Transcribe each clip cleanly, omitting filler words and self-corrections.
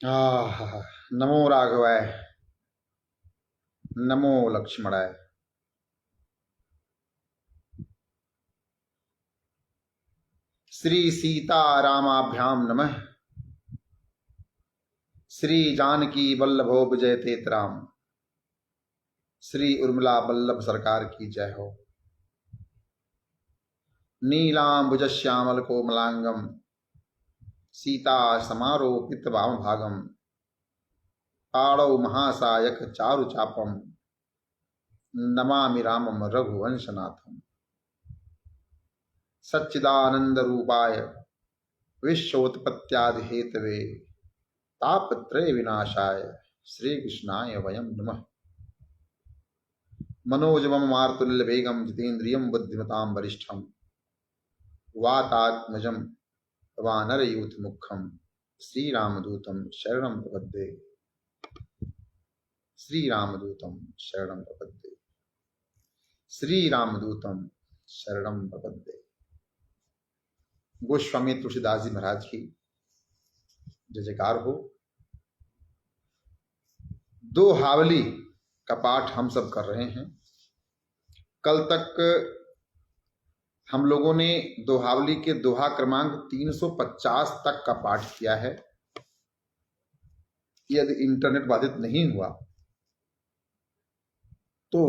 नमो राघवाय, नमो लक्ष्मणाय। श्री सीतारामाभ्याम नमः। श्री जानकी वल्लभो विजयते राम। श्री उर्मिला वल्लभ सरकार की जय हो। नीलांबुज श्यामल कोमलांगम सीता समारोपित वाम भागम पाणौ महासायक चारु चापम नमामि रामम रघुवंशनाथम। सच्चिदानंद रूपाय विश्वोत्पत्त्यादि हेतवे तापत्रय विनाशाय श्री कृष्णाय वयम नमः। मनोजवम मारुतुल्य वेगम जितेन्द्रियम बुद्धिमतां वरिष्ठम वातात्मजं वानरयूथ मुखम श्री रामदूतम शरणं प्रपद्ये। श्री रामदूतम शरणं प्रपद्ये। श्री रामदूतम शरणं प्रपद्ये। गोस्वामी तुलसीदास जी महाराज की जय जयकार हो। दोहावली का पाठ हम सब कर रहे हैं। कल तक हम लोगों ने दोहावली के दोहा क्रमांक 350 तक का पाठ किया है। यदि इंटरनेट बाधित नहीं हुआ तो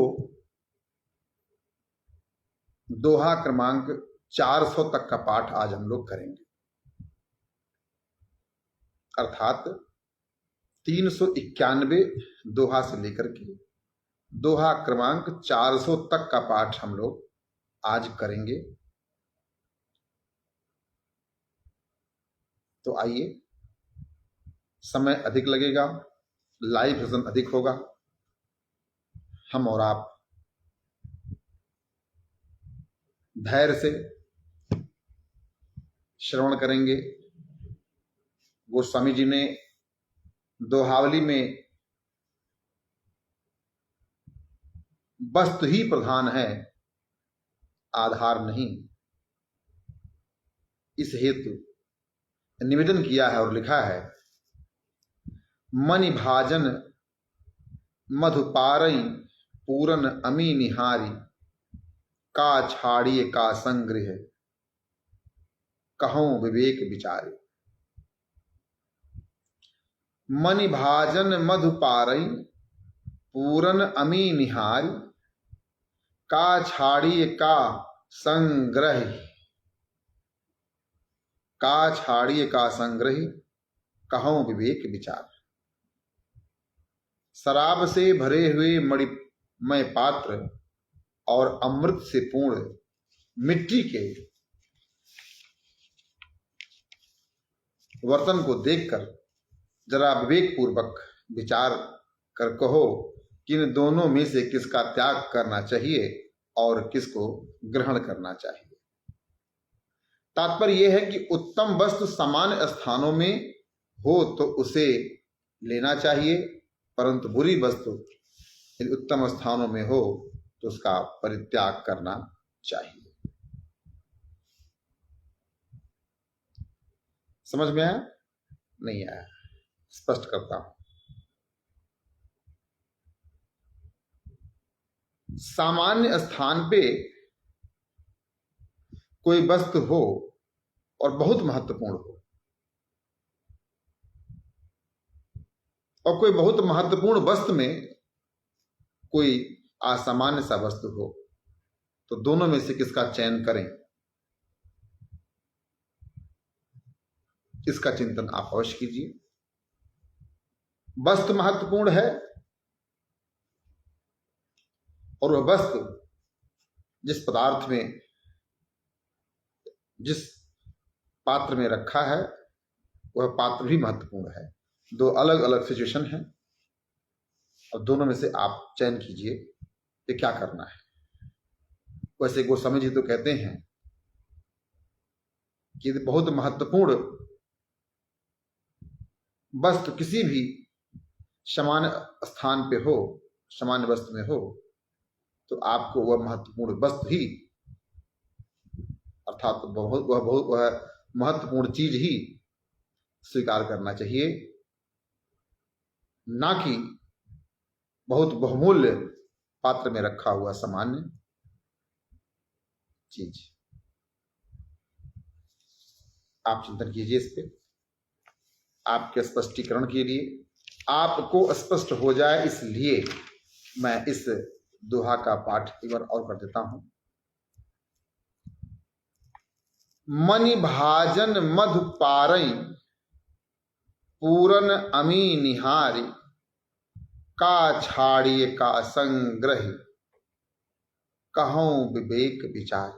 दोहा क्रमांक 400 तक का पाठ आज हम लोग करेंगे, अर्थात 391 दोहा से लेकर के दोहा क्रमांक 400 तक का पाठ हम लोग आज करेंगे। तो आइए, समय अधिक लगेगा, लाइव सेशन अधिक होगा। हम और आप धैर्य से श्रवण करेंगे। गोस्वामी जी ने दोहावली में वस्तु ही प्रधान है, आधार नहीं, इस हेतु निवेदन किया है और लिखा है, मणि भाजन मधुपारई पूरन अमी निहारी का छाड़िए का संग्रह कहूं विवेक विचारे। मणि भाजन मधुपारई पूरन अमी निहारी का छाड़िए का संग्रह, का छाड़िए का संग्रह कहूं विवेक विचार। शराब से भरे हुए मणिमय पात्र और अमृत से पूर्ण मिट्टी के वर्तन को देखकर जरा विवेक पूर्वक विचार कर कहो कि इन दोनों में से किसका त्याग करना चाहिए और किसको ग्रहण करना चाहिए। तात्पर्य यह है कि उत्तम वस्तु सामान्य स्थानों में हो तो उसे लेना चाहिए, परंतु बुरी वस्तु यदि उत्तम स्थानों में हो तो उसका परित्याग करना चाहिए। समझ में आया? नहीं आया? स्पष्ट करता हूं। सामान्य स्थान पे कोई वस्तु हो और बहुत महत्वपूर्ण हो, और कोई बहुत महत्वपूर्ण वस्तु में कोई असामान्य सा वस्तु हो, तो दोनों में से किसका चयन करें, इसका चिंतन आप अवश्य कीजिए। वस्तु महत्वपूर्ण है और वह वस्तु जिस पदार्थ में, जिस पात्र में रखा है वह पात्र भी महत्वपूर्ण है। दो अलग अलग सिचुएशन है और दोनों में से आप चयन कीजिए कि क्या करना है। वैसे गोस्वामी जी तो कहते हैं कि बहुत महत्वपूर्ण वस्तु किसी भी सामान्य स्थान पे हो, सामान्य वस्तु में हो, तो आपको वह महत्वपूर्ण वस्तु ही, अर्थात वह महत्वपूर्ण चीज ही स्वीकार करना चाहिए ना कि बहुत बहुमूल्य पात्र में रखा हुआ सामान्य चीज। आप चिंतन कीजिए इस पे। आपके स्पष्टीकरण के लिए, आपको स्पष्ट हो जाए इसलिए मैं इस दोहा का पाठ एक बार और कर देता हूं। मणि भाजन मधु पारई, पूरन अमी निहारी, का छाड़िए का संग्रह, कहूं विवेक विचार।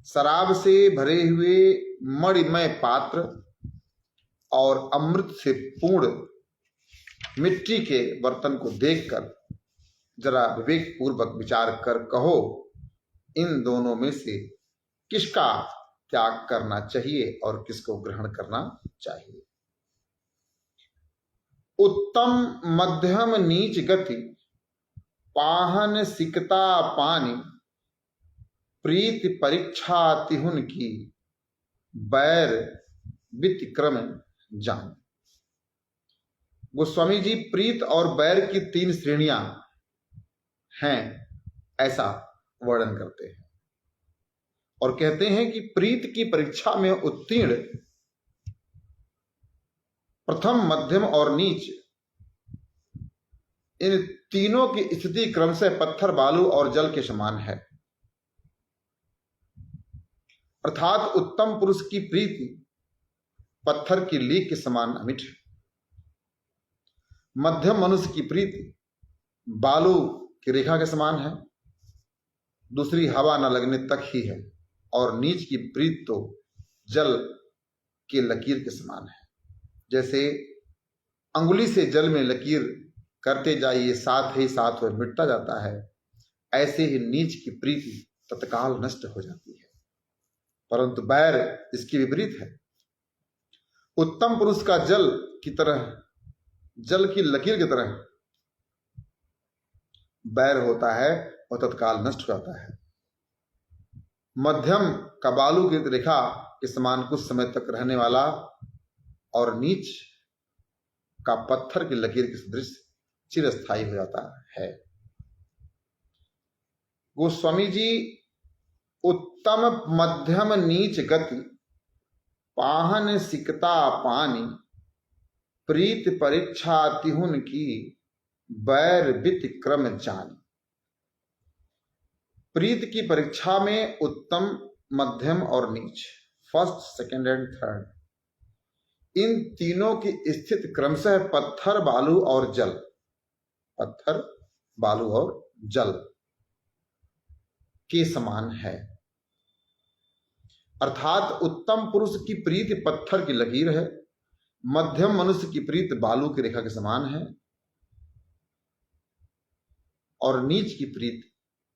शराब से भरे हुए मणिमय पात्र और अमृत से पूर्ण मिट्टी के बर्तन को देखकर जरा विवेक पूर्वक विचार कर कहो, इन दोनों में से किसका त्याग करना चाहिए और किसको ग्रहण करना चाहिए। उत्तम मध्यम नीच गति, पाहन सिकता पानी, प्रीति परीक्षा तिहुन की, बैर वितिक्रम जान। गोस्वामी जी प्रीत और बैर की 3 श्रेणियां हैं ऐसा वर्णन करते हैं और कहते हैं कि प्रीत की परीक्षा में उत्तीर्ण प्रथम, मध्यम और नीच, इन तीनों की स्थिति क्रमशः पत्थर, बालू और जल के समान है। अर्थात उत्तम पुरुष की प्रीति पत्थर की लीक के समान अमिट है। मध्यम मनुष्य की प्रीति बालू की रेखा के समान है, दूसरी हवा न लगने तक ही है, और नीच की प्रीत तो जल के लकीर के समान है। जैसे अंगुली से जल में लकीर करते जाइए, साथ ही साथ वह मिटता जाता है, ऐसे ही नीच की प्रीति तत्काल नष्ट हो जाती है। परंतु बैर इसकी विपरीत है। उत्तम पुरुष का जल की तरह, जल की लकीर की तरह बैर होता है और तत्काल नष्ट हो जाता है। मध्यम का बालू की रेखा के समान कुछ समय तक रहने वाला और नीच का पत्थर की लकीर के सदृश चिरस्थायी हो जाता है। गोस्वामी जी उत्तम मध्यम नीच गति, पाहन सिकता पानी, प्रीत परीक्षा तिहुन की, बैर वितिक्रम जानी। प्रीत की परीक्षा में उत्तम, मध्यम और नीच, फर्स्ट, सेकंड एंड थर्ड, इन तीनों की स्थिति क्रमशः पत्थर, बालू और जल, पत्थर, बालू और जल के समान है। अर्थात उत्तम पुरुष की प्रीति पत्थर की लकीर है, मध्यम मनुष्य की प्रीति बालू की रेखा के समान है, और नीच की प्रीति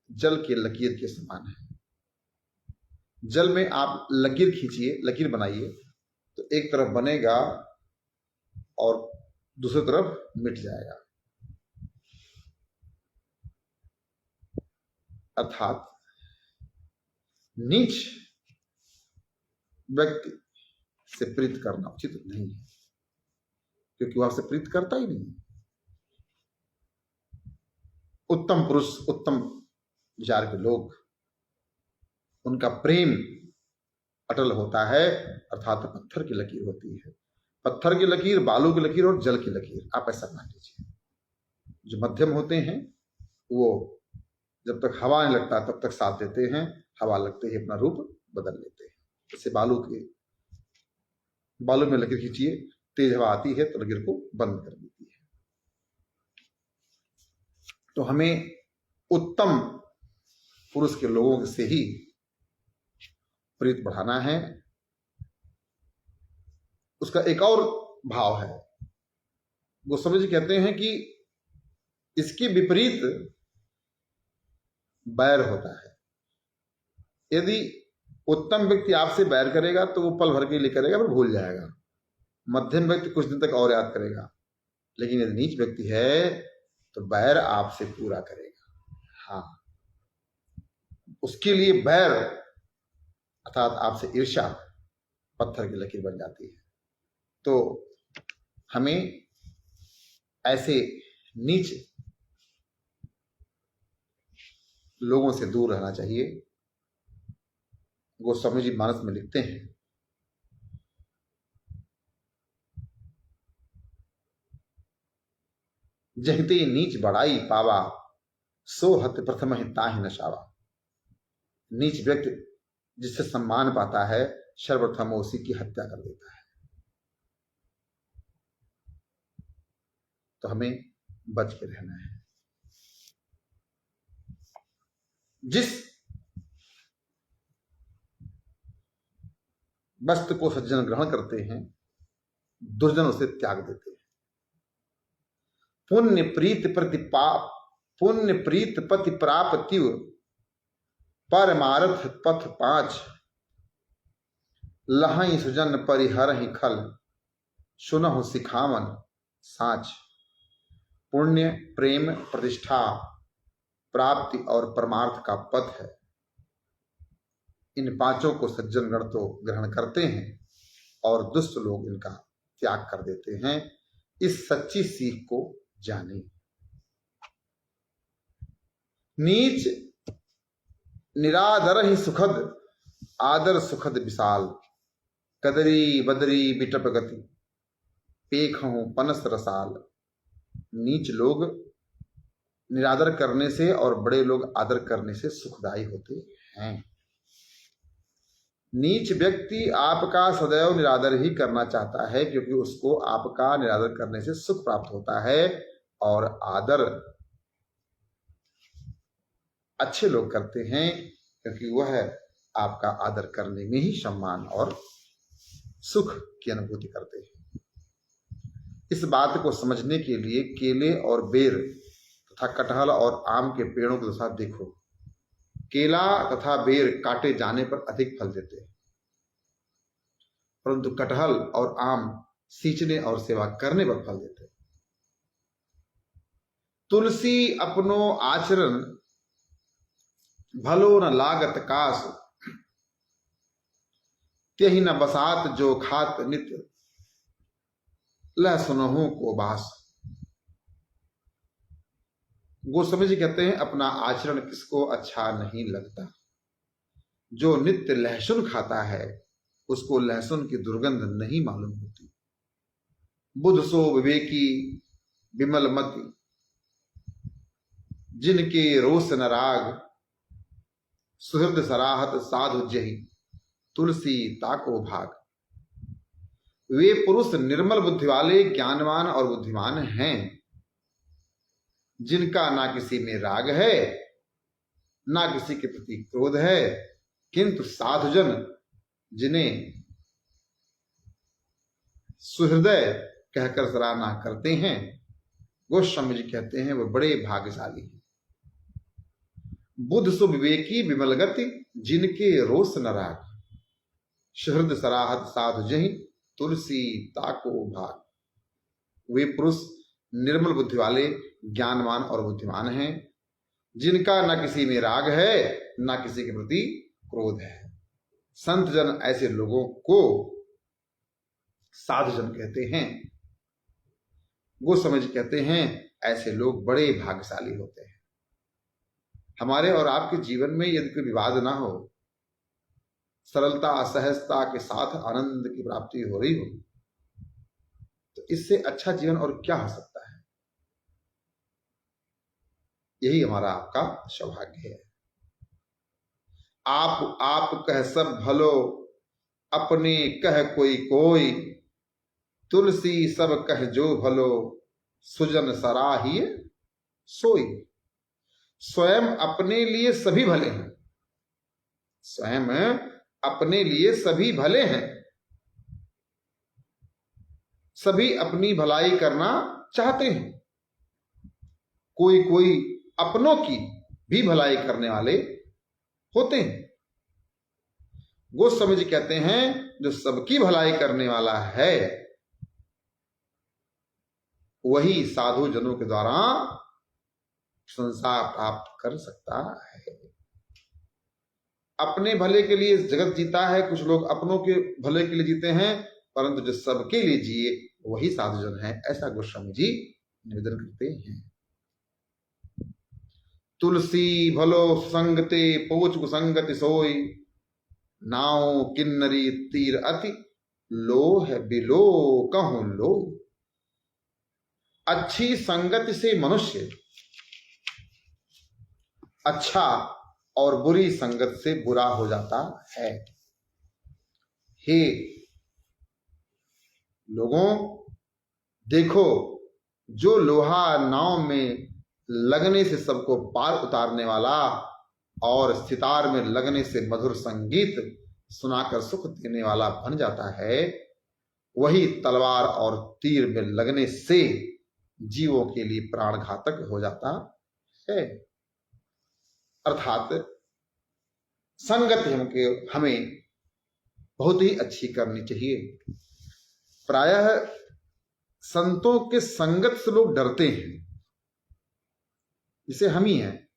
जल के लकीर के समान है। जल में आप लकीर खींचिए, लकीर बनाइए, तो एक तरफ बनेगा और दूसरी तरफ मिट जाएगा। अर्थात नीच व्यक्ति से प्रीत करना उचित नहीं है, क्योंकि वह आपसे प्रीत करता ही नहीं। उत्तम पुरुष, उत्तम विचार के लोग, उनका प्रेम अटल होता है, अर्थात पत्थर की लकीर होती है। पत्थर की लकीर, बालू की लकीर और जल की लकीर, आप ऐसा मान लीजिए। जो मध्यम होते हैं वो जब तक हवा नहीं लगता तब तक साथ देते हैं, हवा लगते ही अपना रूप बदल लेते हैं। जैसे बालू में लकीर खींचिए, तेज हवा आती है तो लकीर को बंद कर देती है। तो हमें उत्तम पुरुष के लोगों से ही प्रीत बढ़ाना है। उसका एक और भाव है। गोस्वामी जी कहते हैं कि इसके विपरीत बैर होता है। यदि उत्तम व्यक्ति आपसे बैर करेगा तो वो पल भर के लिए करेगा, फिर भूल जाएगा। मध्यम व्यक्ति कुछ दिन तक और याद करेगा, लेकिन यदि नीच व्यक्ति है तो बैर आपसे पूरा करेगा। हाँ, उसके लिए बैर अर्थात आपसे ईर्ष्या पत्थर की लकीर बन जाती है। तो हमें ऐसे नीच लोगों से दूर रहना चाहिए। गोस्वामी जी मानस में लिखते हैं, जहते नीच बड़ाई पावा, सो हत प्रथम ही ताहि नशावा। नीच व्यक्ति जिससे सम्मान पाता है, सर्वप्रथम उसी की हत्या कर देता है। तो हमें बच के रहना है। जिस वस्तु को सज्जन ग्रहण करते हैं, दुर्जन उसे त्याग देते हैं। पुण्य प्रीत पति प्राप्ति परमार्थ पथ 5, लहई सुजन परिहर ही खल, सुनहु सिखावन साच। पुण्य, प्रेम, प्रतिष्ठा, प्राप्ति और परमार्थ का पथ है। इन पांचों को सज्जन गण तो ग्रहण करते हैं और दुष्ट लोग इनका त्याग कर देते हैं। इस सच्ची सीख को जाने। नीच निरादर ही सुखद, आदर सुखद विशाल। कदरी बदरी बिटप गति, पेखहु पनस रसाल। नीच लोग निरादर करने से और बड़े लोग आदर करने से सुखदायी होते हैं। नीच व्यक्ति आपका सदैव निरादर ही करना चाहता है, क्योंकि उसको आपका निरादर करने से सुख प्राप्त होता है। और आदर अच्छे लोग करते हैं, क्योंकि वह आपका आदर करने में ही सम्मान और सुख की अनुभूति करते हैं। इस बात को समझने के लिए केले और बेर तथा कटहल और आम के पेड़ों के साथ देखो। केला तथा बेर काटे जाने पर अधिक फल देते हैं, परंतु कटहल और आम सींचने और सेवा करने पर फल देते हैं। तुलसी अपनो आचरण, भलो न लागत कास। त्यहि न बसात जो खात नित्य, लह सुनहु को बास। गोस्वामी जी कहते हैं, अपना आचरण किसको अच्छा नहीं लगता। जो नित्य लहसुन खाता है उसको लहसुन की दुर्गंध नहीं मालूम होती। बुध सो विवेकी विमल मति, जिनके रोष न राग। सुहृद सराहत साधु जही, तुलसी ताको भाग। वे पुरुष निर्मल बुद्धि वाले, ज्ञानवान और बुद्धिमान हैं, जिनका ना किसी में राग है, ना किसी के प्रति क्रोध है, किंतु साधुजन जिन्हें सुहृदय कहकर सराहना करते हैं, गोस्वामी जी कहते हैं वह बड़े भाग्यशाली हैं। बुद्ध सु विवेकी विमल गति, जिनके रोष न राग। सुहृद सराहत साधु जही, तुलसी ताको भाग। वे पुरुष निर्मल बुद्धि वाले, ज्ञानवान और बुद्धिमान हैं, जिनका न किसी में राग है, न किसी के प्रति क्रोध है। संत जन ऐसे लोगों को साधु जन कहते हैं। गोस्वामी जी कहते हैं ऐसे लोग बड़े भाग्यशाली होते हैं। हमारे और आपके जीवन में यदि कोई विवाद ना हो, सरलता सहजता के साथ आनंद की प्राप्ति हो रही हो, तो इससे अच्छा जीवन और क्या हो सकता है। यही हमारा आपका सौभाग्य है। आप कह सब भलो, अपने कह कोई कोई। तुलसी सब कह जो भलो, सुजन सराहिए सोई। स्वयं अपने लिए सभी भले हैं, स्वयं अपने लिए सभी भले हैं। सभी अपनी भलाई करना चाहते हैं। कोई कोई अपनों की भी भलाई करने वाले होते हैं। गोस्वामी जी कहते हैं जो सबकी भलाई करने वाला है वही साधु जनों के द्वारा संसार प्राप्त कर सकता है। अपने भले के लिए जगत जीता है, कुछ लोग अपनों के भले के लिए जीते हैं, परंतु जो सबके लिए जिए वही साधु जन है, ऐसा गोस्वामी जी निवेदन करते हैं। तुलसी भलो संगते पोच कुसंगति सोई, नाव किन्नरी तीर अति लोह बिलो कहूं लो। अच्छी संगति से मनुष्य अच्छा और बुरी संगत से बुरा हो जाता है। हे लोगों, देखो, जो लोहा नाव में लगने से सबको पार उतारने वाला और सितार में लगने से मधुर संगीत सुनाकर सुख देने वाला बन जाता है, वही तलवार और तीर में लगने से जीवों के लिए प्राण घातक हो जाता है। अर्थात संगत हमें बहुत ही अच्छी करनी चाहिए। प्रायः संतों के संगत से लोग डरते हैं, जिसे हम ही हैं।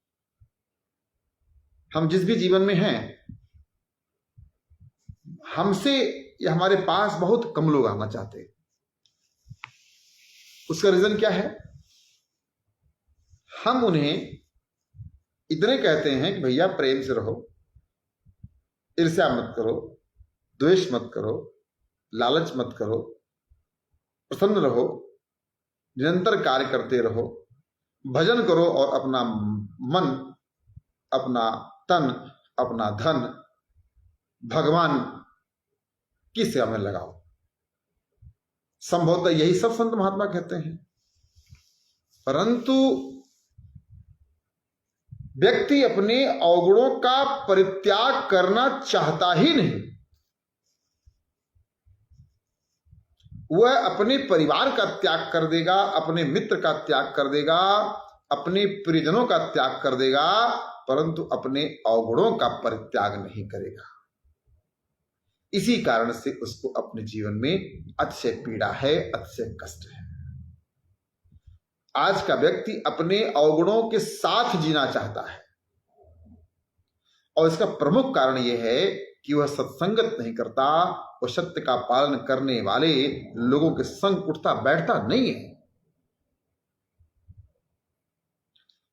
हम जिस भी जीवन में हैं, हमसे या हमारे पास बहुत कम लोग आना चाहते हैं। उसका रीजन क्या है? हम उन्हें इतने कहते हैं कि भैया प्रेम से रहो, ईर्ष्या मत करो, द्वेष मत करो, लालच मत करो, प्रसन्न रहो, निरंतर कार्य करते रहो, भजन करो और अपना मन, अपना तन, अपना धन भगवान की सेवा में लगाओ। संभवतः यही सब संत महात्मा कहते हैं। परंतु व्यक्ति अपने अवगुणों का परित्याग करना चाहता ही नहीं। वह अपने परिवार का त्याग कर देगा, अपने मित्र का त्याग कर देगा, अपने प्रियजनों का त्याग कर देगा, परंतु अपने अवगुणों का परित्याग नहीं करेगा। इसी कारण से उसको अपने जीवन में अतिशय पीड़ा है, अतिशय कष्ट है। आज का व्यक्ति अपने अवगुणों के साथ जीना चाहता है, और इसका प्रमुख कारण यह है कि वह सत्संगत नहीं करता, वह सत्य का पालन करने वाले लोगों के संग उठता बैठता नहीं है।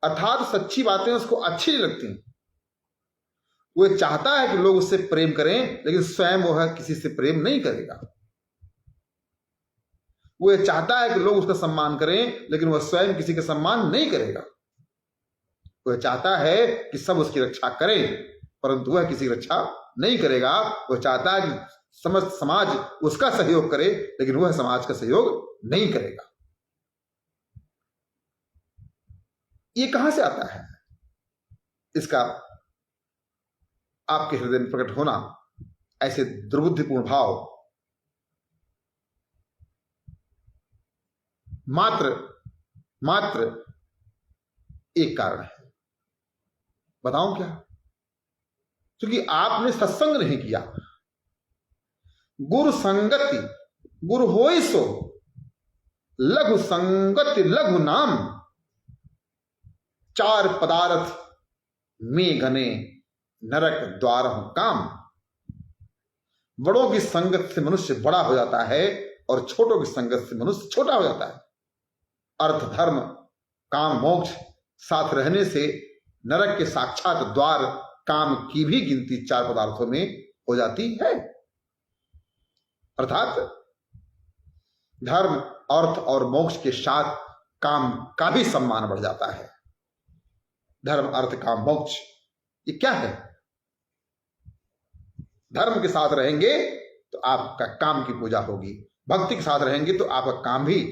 अर्थात सच्ची बातें उसको अच्छी नहीं लगती। वह चाहता है कि लोग उससे प्रेम करें, लेकिन स्वयं वह किसी से प्रेम नहीं करेगा। वह चाहता है कि लोग उसका सम्मान करें, लेकिन वह स्वयं किसी का सम्मान नहीं करेगा। वह चाहता है कि सब उसकी रक्षा करें, परंतु वह किसी की रक्षा नहीं करेगा। वह चाहता है कि समस्त समाज उसका सहयोग करे, लेकिन वह समाज का सहयोग नहीं करेगा। ये कहां से आता है? इसका आपके हृदय में प्रकट होना ऐसे दुर्बुद्धिपूर्ण भाव मात्र एक कारण है। बताऊं क्या? क्योंकि आपने सत्संग नहीं किया। गुरु संगति गुरु होई सो, लघु संगति लघु नाम, चार पदार्थ में घने नरक द्वार काम। बड़ों की संगत से मनुष्य बड़ा हो जाता है और छोटों की संगत से मनुष्य छोटा हो जाता है। अर्थ धर्म काम मोक्ष साथ रहने से नरक के साक्षात द्वार काम की भी गिनती चार पदार्थों में हो जाती है। अर्थात धर्म अर्थ और मोक्ष के साथ काम का भी सम्मान बढ़ जाता है। धर्म अर्थ काम मोक्ष, ये क्या है? धर्म के साथ रहेंगे तो आपका काम की पूजा होगी, भक्ति के साथ रहेंगे तो आपका काम भी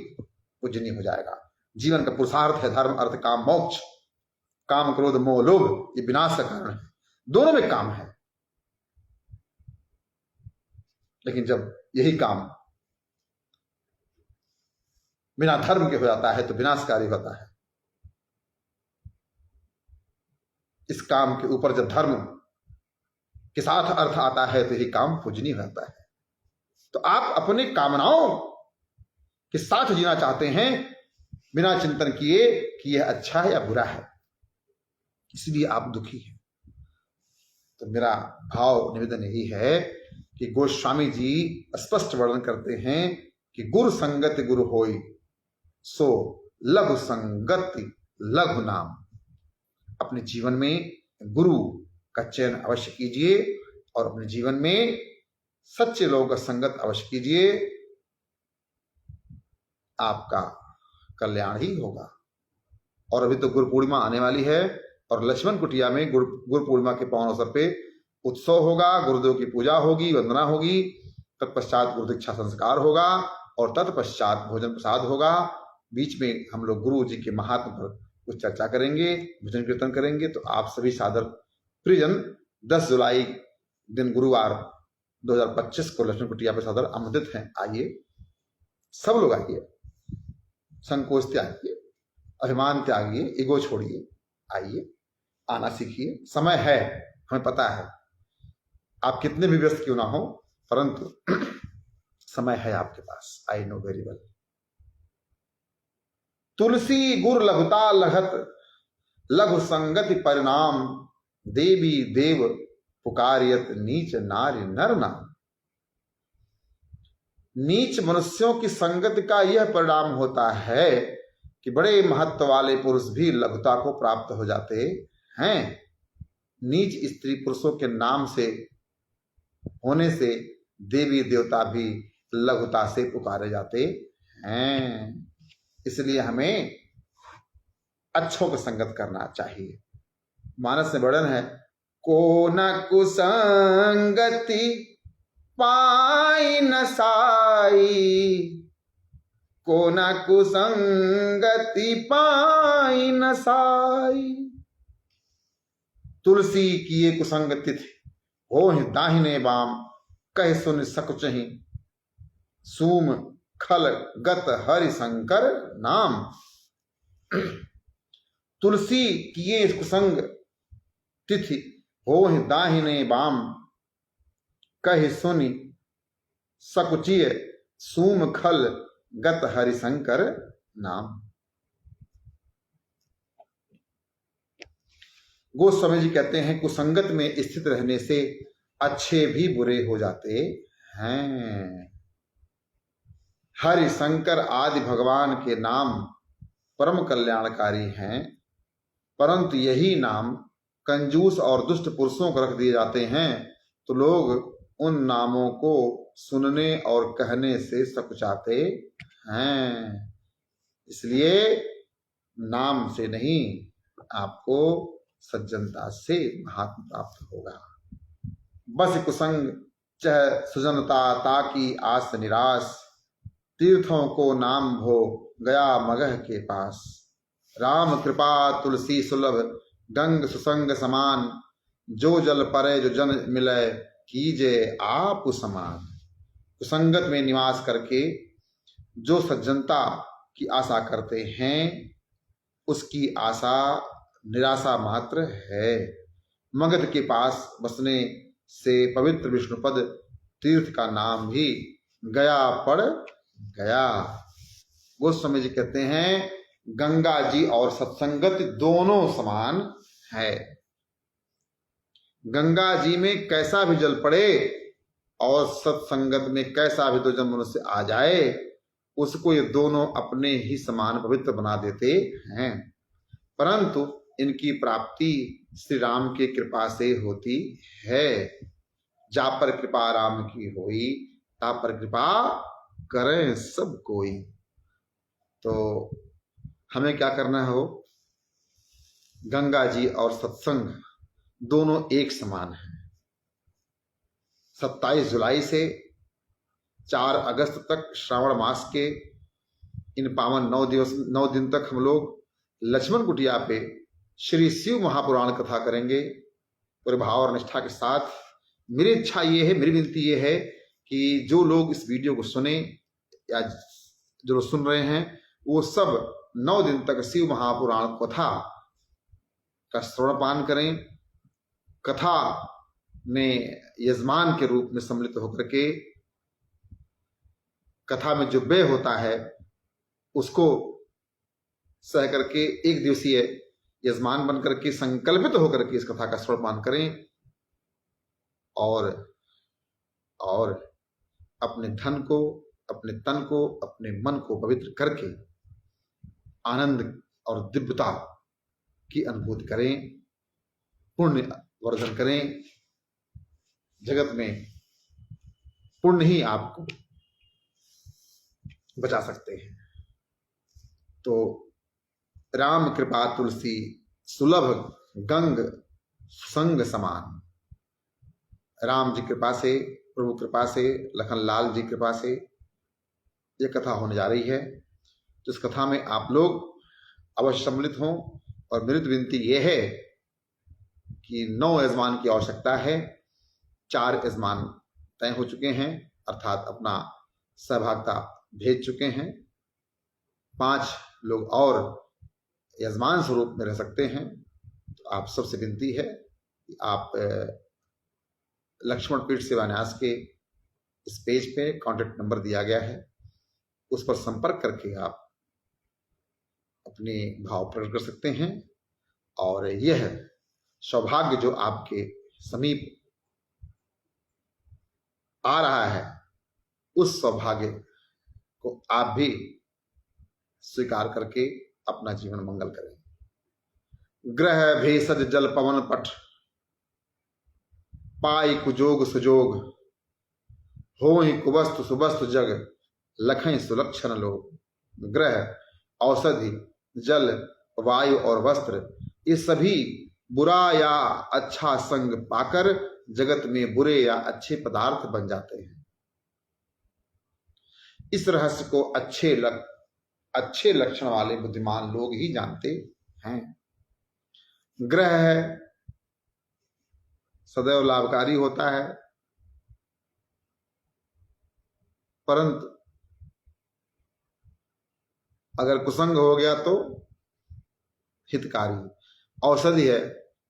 पूजनीय हो जाएगा। जीवन का पुरुषार्थ है धर्म अर्थ काम मोक्ष। काम क्रोध मोह लोभ ये विनाश का कारण है। दोनों में काम है, लेकिन जब यही काम बिना धर्म के हो जाता है तो विनाशकारी होता है। इस काम के ऊपर जब धर्म के साथ अर्थ आता है तो यही काम पूजनीय होता है। तो आप अपने कामनाओं के साथ जीना चाहते हैं बिना चिंतन किए कि यह अच्छा है या बुरा है, इसलिए आप दुखी हैं। तो मेरा भाव निवेदन यही है कि गोस्वामी जी स्पष्ट वर्णन करते हैं कि गुरु संगत गुरु होई सो, लघु संगति लघु नाम। अपने जीवन में गुरु का चयन अवश्य कीजिए और अपने जीवन में सच्चे लोगों का संगत अवश्य कीजिए, आपका कल्याण ही होगा। और अभी तो गुरु पूर्णिमा आने वाली है और लक्ष्मण कुटिया में गुरु पूर्णिमा के पावन अवसर पे उत्सव होगा, गुरुदेव की पूजा होगी, वंदना होगी, तत्पश्चात गुरु दीक्षा संस्कार होगा और तत्पश्चात भोजन प्रसाद होगा। बीच में हम लोग गुरु जी के महात्म पर कुछ चर्चा करेंगे, भजन कीर्तन करेंगे। तो आप सभी सादर प्रियजन 10 जुलाई दिन गुरुवार 2025 को लक्ष्मण कुटिया पर सादर आमंत्रित हैं। आइए, सब लोग आइए, संकोच त्यागिए, अभिमान त्यागिए, ईगो छोड़िए, आइए, आना सीखिए। समय है, हमें पता है, आप कितने भी व्यस्त क्यों ना हो, परंतु समय है आपके पास। I know very well. Tulsi गुर लघुता लघत लघु संगति परिणाम, देवी देव पुकारियत नीच नारी नर नाम। नीच मनुष्यों की संगति का यह परिणाम होता है कि बड़े महत्व वाले पुरुष भी लघुता को प्राप्त हो जाते हैं। नीच स्त्री पुरुषों के नाम से होने से देवी देवता भी लघुता से पुकारे जाते हैं। इसलिए हमें अच्छों की संगत करना चाहिए। मानस में वर्णन है, को न कुसंगति पाई न साई, को न कुसंगति पाई न साई। तुलसी की ये कुसंगति थी, हो दाहिने बाम, कह सुन सकुचहि, सूम खल गत हरि शंकर नाम। तुलसी की ये कुसंग तिथि, हो दाहिने बाम, कह सुनि सकुचिय, सूम खल गत हरिशंकर नाम। गोस्वामी जी कहते हैं, कुसंगत में स्थित रहने से अच्छे भी बुरे हो जाते हैं। हरिशंकर आदि भगवान के नाम परम कल्याणकारी हैं, परंतु यही नाम कंजूस और दुष्ट पुरुषों को रख दिए जाते हैं तो लोग उन नामों को सुनने और कहने से सकुचाते हैं। इसलिए नाम से नहीं, आपको सज्जनता से महात्म प्राप्त होगा। बस कुसंग चह सुजनता ताकि आस निराश, तीर्थों को नाम हो गया मगह के पास। राम कृपा तुलसी सुलभ गंग सुसंग समान, जो जल परे जो जन मिले कीजे आप समान। कुसंगत में निवास करके जो सज्जनता की आशा करते हैं उसकी आशा निराशा मात्र है। मगध के पास बसने से पवित्र विष्णुपद तीर्थ का नाम भी गया पड़ गया। गोस्वामी जी कहते हैं, गंगा जी और सत्संगत दोनों समान है। गंगा जी में कैसा भी जल पड़े और सत्संगत में कैसा भी दो जन मनुष्य आ जाए, उसको ये दोनों अपने ही समान पवित्र बना देते हैं। परंतु इनकी प्राप्ति श्री राम की कृपा से होती है। जा पर कृपा राम की होई, ता पर कृपा करें सब कोई। तो हमें क्या करना हो, गंगा जी और सत्संग दोनों एक समान हैं। 27 जुलाई से 4 अगस्त तक श्रावण मास के इन पावन 9 दिन तक हम लोग लक्ष्मण कुटिया पे श्री शिव महापुराण कथा करेंगे पूरे भाव और निष्ठा के साथ। मेरी इच्छा ये है, मेरी विनती ये है कि जो लोग इस वीडियो को सुने या जो लोग सुन रहे हैं वो सब 9 दिन तक शिव महापुराण कथा का श्रवण पान करें। कथा में यजमान के रूप में सम्मिलित होकर के कथा में जो व्यय होता है उसको सह करके एक दिवसीय यजमान बनकर के संकल्पित होकर के इस कथा का श्रवण पान करें और अपने धन को, अपने तन को, अपने मन को पवित्र करके आनंद और दिव्यता की अनुभूति करें, पुण्य वर्धन करें। जगत में पुण्य ही आपको बचा सकते हैं। तो राम कृपा तुलसी सुलभ गंग संग समान। राम जी कृपा से, प्रभु कृपा से, लखन लाल जी कृपा से ये कथा होने जा रही है। तो इस कथा में आप लोग अवश्य सम्मिलित हों। और मेरी तो विनती ये है कि 9 यजमान की आवश्यकता है। 4 यजमान तय हो चुके हैं, अर्थात अपना सहभागिता भेज चुके हैं। 5 लोग और यजमान स्वरूप में रह सकते हैं। तो आप सबसे विनती है कि आप लक्ष्मण पीठ सेवान्यास के इस पेज पे कॉन्टेक्ट नंबर दिया गया है, उस पर संपर्क करके आप अपने भाव प्रकट कर सकते हैं। और यह सौभाग्य जो आपके समीप आ रहा है, उस सौभाग्य को आप भी स्वीकार करके अपना जीवन मंगल करें। ग्रह भेषज जल पवन पट पाई कुजोग सुजोग होहि कुवस्तु सुबस्तु जग लखई सुलक्षण लोग। ग्रह, औषधि, जल, वायु और वस्त्र, ये सभी बुरा या अच्छा संग पाकर जगत में बुरे या अच्छे पदार्थ बन जाते हैं। इस रहस्य को अच्छे लक्षण वाले बुद्धिमान लोग ही जानते हैं। ग्रह है, सदैव लाभकारी होता है, परंतु अगर कुसंग हो गया तो हितकारी। औषधि है,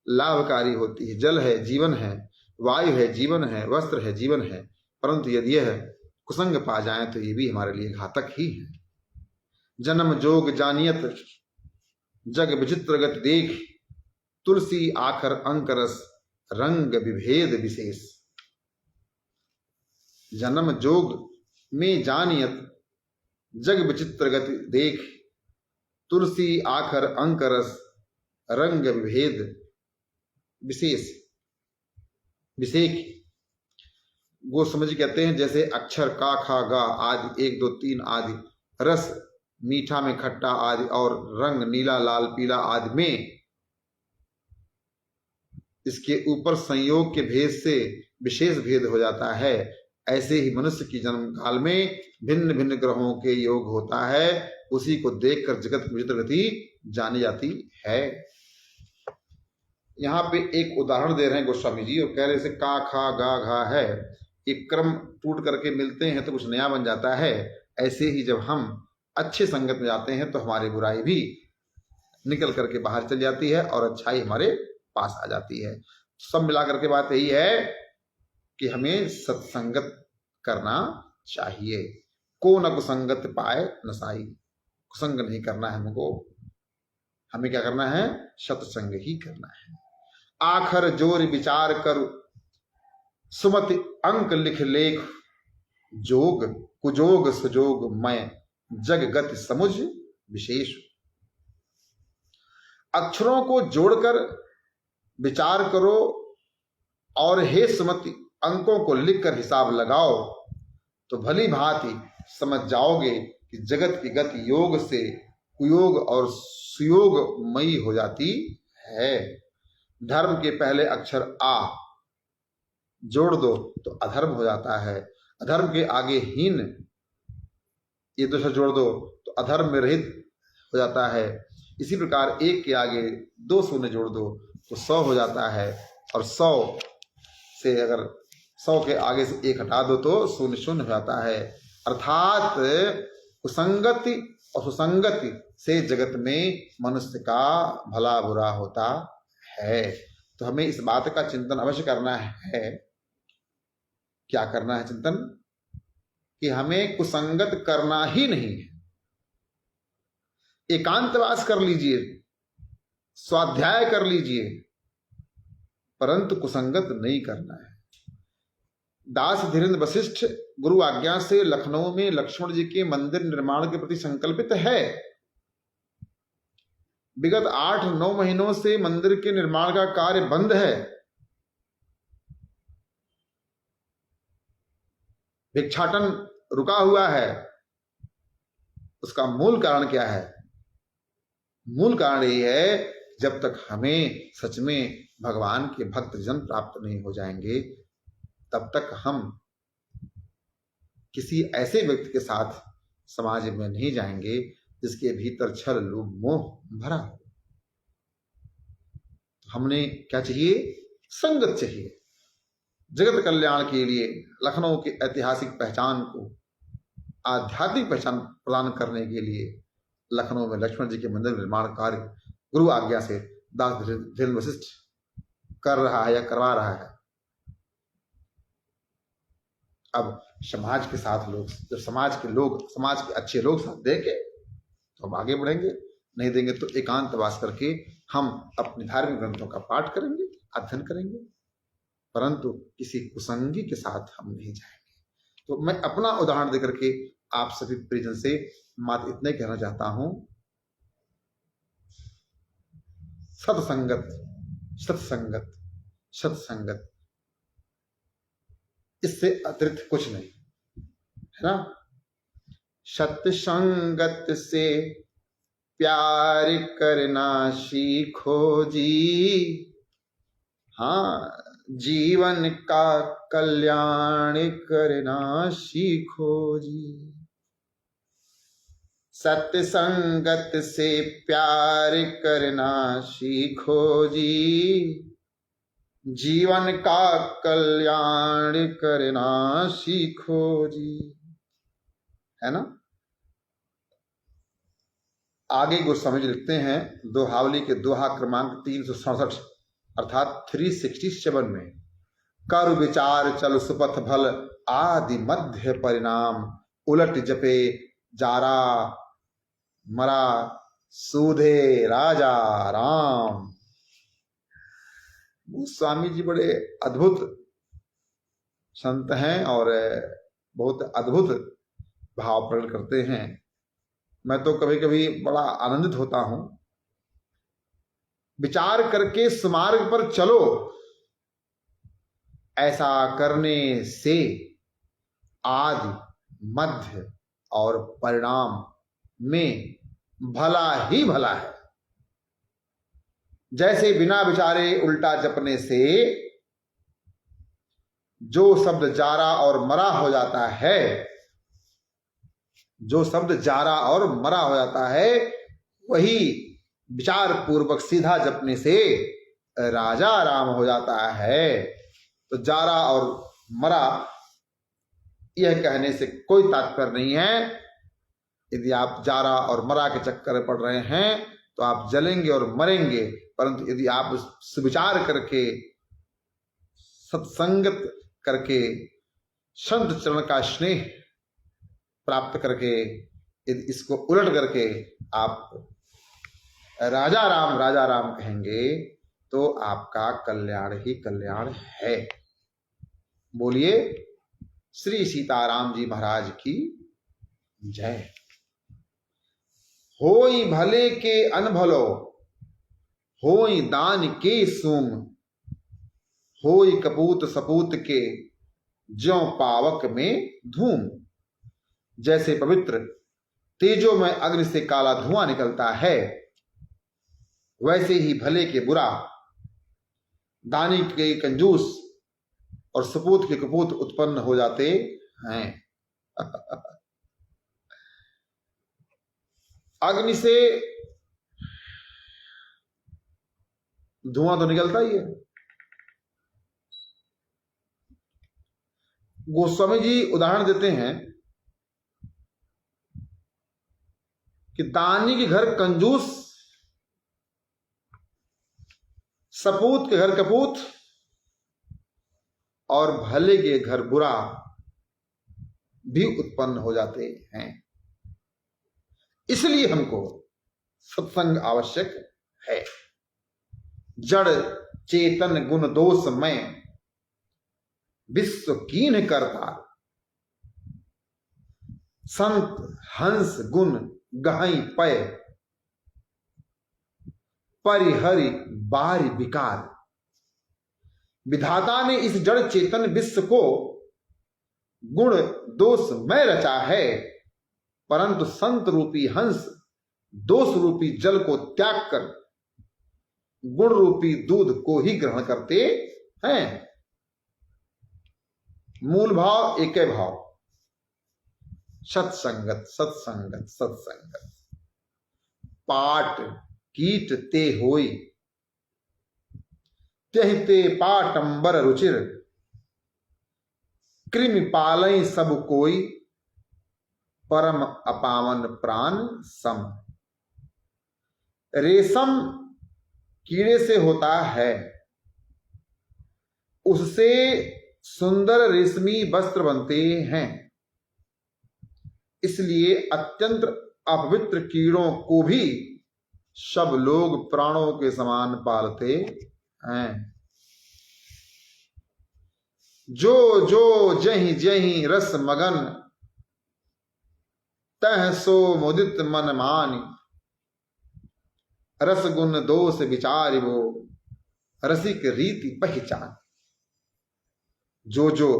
लाभकारी होती है। जल है, जीवन है। वायु है, जीवन है। वस्त्र है, जीवन है। परंतु यदि यह कुसंग पा जाए तो ये भी हमारे लिए घातक ही है। जन्म जोग जानियत जग विचित्र गति देख तुलसी आखर अंक रस रंग विभेद विशेष। जन्म जोग में जानियत जग विचित्र गति देख तुलसी आखर अंक रस रंग विभेद विशेष। विशेष गोस्वामी जी कहते हैं, जैसे अक्षर का खा गा आदि 1 2 3 आदि, रस मीठा में खट्टा आदि, और रंग नीला लाल पीला आदि में इसके ऊपर संयोग के भेद से विशेष भेद हो जाता है। ऐसे ही मनुष्य की जन्म काल में भिन्न भिन्न ग्रहों के योग होता है। उसी को देखकर जगत की विचित्र गति जानी जाती है। यहाँ पे एक उदाहरण दे रहे हैं गोस्वामी जी, और कह रहे से का खा गा घा है, एक क्रम टूट करके मिलते हैं तो कुछ नया बन जाता है। ऐसे ही जब हम अच्छे संगत में जाते हैं तो हमारी बुराई भी निकल करके बाहर चल जाती है और अच्छाई हमारे पास आ जाती है। सब मिलाकर के बात यही है कि हमें सत्संगत करना चाहिए। को न कुसंगत पाए नसाई। कुसंग नहीं करना है हमको, हमें क्या करना है? सत्संग ही करना है। आखर जोर विचार कर सुमति अंक लिख लेख जोग कुजोग सुजोग मैं जग गति समुझ विशेष। अक्षरों को जोड़कर विचार करो और हे सुमति अंकों को लिखकर हिसाब लगाओ तो भली भांति समझ जाओगे कि जगत की गति योग से कुयोग और सुयोग मई हो जाती है। धर्म के पहले अक्षर आ जोड़ दो तो अधर्म हो जाता है। अधर्म के आगे हीन ये दो शब्द जोड़ दो तो अधर्म में रहित हो जाता है। इसी प्रकार 1 के आगे 2 शून्य जोड़ दो तो 100 हो जाता है, और 100 से अगर 100 के आगे से 1 हटा दो तो 0 0 हो जाता है। अर्थात कुसंगति और सुसंगति से जगत में मनुष्य का भला बुरा होता है। तो हमें इस बात का चिंतन अवश्य करना है। क्या करना है चिंतन? कि हमें कुसंगत करना ही नहीं है। एकांतवास कर लीजिए, स्वाध्याय कर लीजिए, परंतु कुसंगत नहीं करना है। दास धीरेन्द्र वशिष्ठ गुरु आज्ञा से लखनऊ में लक्ष्मण जी के मंदिर निर्माण के प्रति संकल्पित है, विगत 8-9 महीनों से मंदिर के निर्माण का कार्य बंद है। भिक्षाटन रुका हुआ है। उसका मूल कारण क्या है? मूल कारण ये है, जब तक हमें सच में भगवान के भक्त जन प्राप्त नहीं हो जाएंगे, तब तक हम किसी ऐसे व्यक्ति के साथ समाज में नहीं जाएंगे जिसके भीतर छल, लोभ, मोह भरा हो। हमने क्या चाहिए? संगत चाहिए। जगत कल्याण के लिए लखनऊ की ऐतिहासिक पहचान को आध्यात्मिक पहचान प्रदान करने के लिए लखनऊ में लक्ष्मण जी के मंदिर निर्माण कार्य गुरु आज्ञा से दास धीरेन्द्र वशिष्ठ कर रहा है या करवा रहा है। अब समाज के साथ लोग, जब समाज के अच्छे लोग साथ देंगे तो हम आगे बढ़ेंगे, नहीं देंगे तो एकांतवास करके हम अपने धार्मिक ग्रंथों का पाठ करेंगे, अध्ययन करेंगे, परंतु किसी कुसंगी के साथ हम नहीं जाएंगे। तो मैं अपना उदाहरण देकर के आप सभी परिजन से मात्र इतने कहना चाहता हूं, सत्संगत सत्संगत सत्संगत, इससे अतिरिक्त कुछ नहीं है ना। सत्संगत से प्यार करना सीखो जी, हाँ, जीवन का कल्याण करना सीखो जी। सत्संगत से प्यार करना सीखो जी, जीवन का कल्याण करना सीखो जी, है ना। आगे गोस्वामी जी लिखते हैं दोहावली के दोहा क्रमांक 367 अर्थात 367 में, कर विचार चल सुपथ भल आदि मध्य परिणाम, उलट जपे जारा मरा सूधे राजा राम। गोस्वामी जी बड़े अद्भुत संत हैं और बहुत अद्भुत भाव प्रकट करते हैं। मैं तो कभी कभी बड़ा आनंदित होता हूं। विचार करके सुमार्ग पर चलो, ऐसा करने से आदि मध्य और परिणाम में भला ही भला है। जैसे बिना विचारे उल्टा जपने से जो शब्द जारा और मरा हो जाता है, जो शब्द जारा और मरा हो जाता है, वही विचार पूर्वक सीधा जपने से राजा राम हो जाता है। तो जारा और मरा यह कहने से कोई तात्पर्य नहीं है। यदि आप जारा और मरा के चक्कर में पड़ रहे हैं तो आप जलेंगे और मरेंगे, परंतु यदि आप सुविचार करके, सत्संगत करके, संत चरण का स्नेह प्राप्त करके, यदि इसको उलट करके आप राजा राम कहेंगे तो आपका कल्याण ही कल्याण है। बोलिए श्री सीताराम जी महाराज की जय। होई भले के अनभलो, होई दान के सूम, होई कपूत सपूत के ज्यों पावक में धूम। जैसे पवित्र तेजो में अग्नि से काला धुआं निकलता है, वैसे ही भले के बुरा, दानी के कंजूस और सपूत के कपूत उत्पन्न हो जाते हैं। अग्नि से धुआं तो निकलता ही है। गोस्वामी जी उदाहरण देते हैं कि दानी के घर कंजूस, सपूत के घर कपूत और भले के घर बुरा भी उत्पन्न हो जाते हैं। इसलिए हमको सत्संग आवश्यक है। जड़ चेतन गुण दोष में विश्व कीन करता, संत हंस गुण गहई पय। परिहरि बारि विकार। विधाता ने इस जड़ चेतन विश्व को गुण दोष में रचा है, परंतु संत रूपी हंस दोष रूपी जल को त्याग कर गुण रूपी दूध को ही ग्रहण करते हैं। मूल भाव एक भाव, सत्संगत सत्संगत सत्संगत। पाट कीट ते होई, त्यहिते पाटंबर रुचिर। कृमि पालय सब कोई, परम अपावन प्राण सम। रेशम कीड़े से होता है, उससे सुंदर रेशमी वस्त्र बनते हैं, इसलिए अत्यंत अपवित्र कीड़ों को भी सब लोग प्राणों के समान पालते हैं। जो जो जहि जहि रस मगन, तह सो मुदित मन मानी। रस गुण दोष विचार वो, रसिक रीति पहचान। जो जो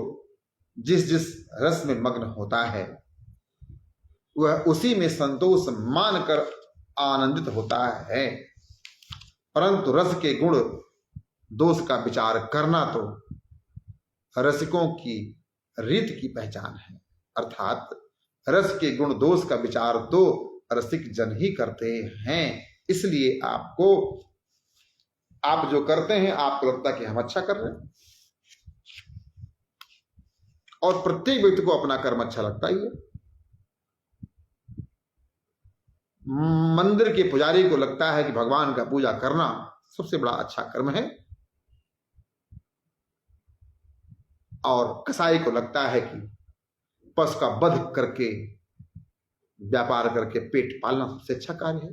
जिस जिस रस में मग्न होता है, वह उसी में संतोष मानकर आनंदित होता है, परंतु रस के गुण दोष का विचार करना तो रसिकों की रीत की पहचान है। अर्थात रस के गुण दोष का विचार तो रसिक जन ही करते हैं, इसलिए आप जो करते हैं आपको लगता है कि हम अच्छा कर रहे हैं, और प्रत्येक व्यक्ति को अपना कर्म अच्छा लगता ही है। मंदिर के पुजारी को लगता है कि भगवान का पूजा करना सबसे बड़ा अच्छा कर्म है, और कसाई को लगता है कि पशु का वध करके व्यापार करके पेट पालना सबसे अच्छा कार्य है।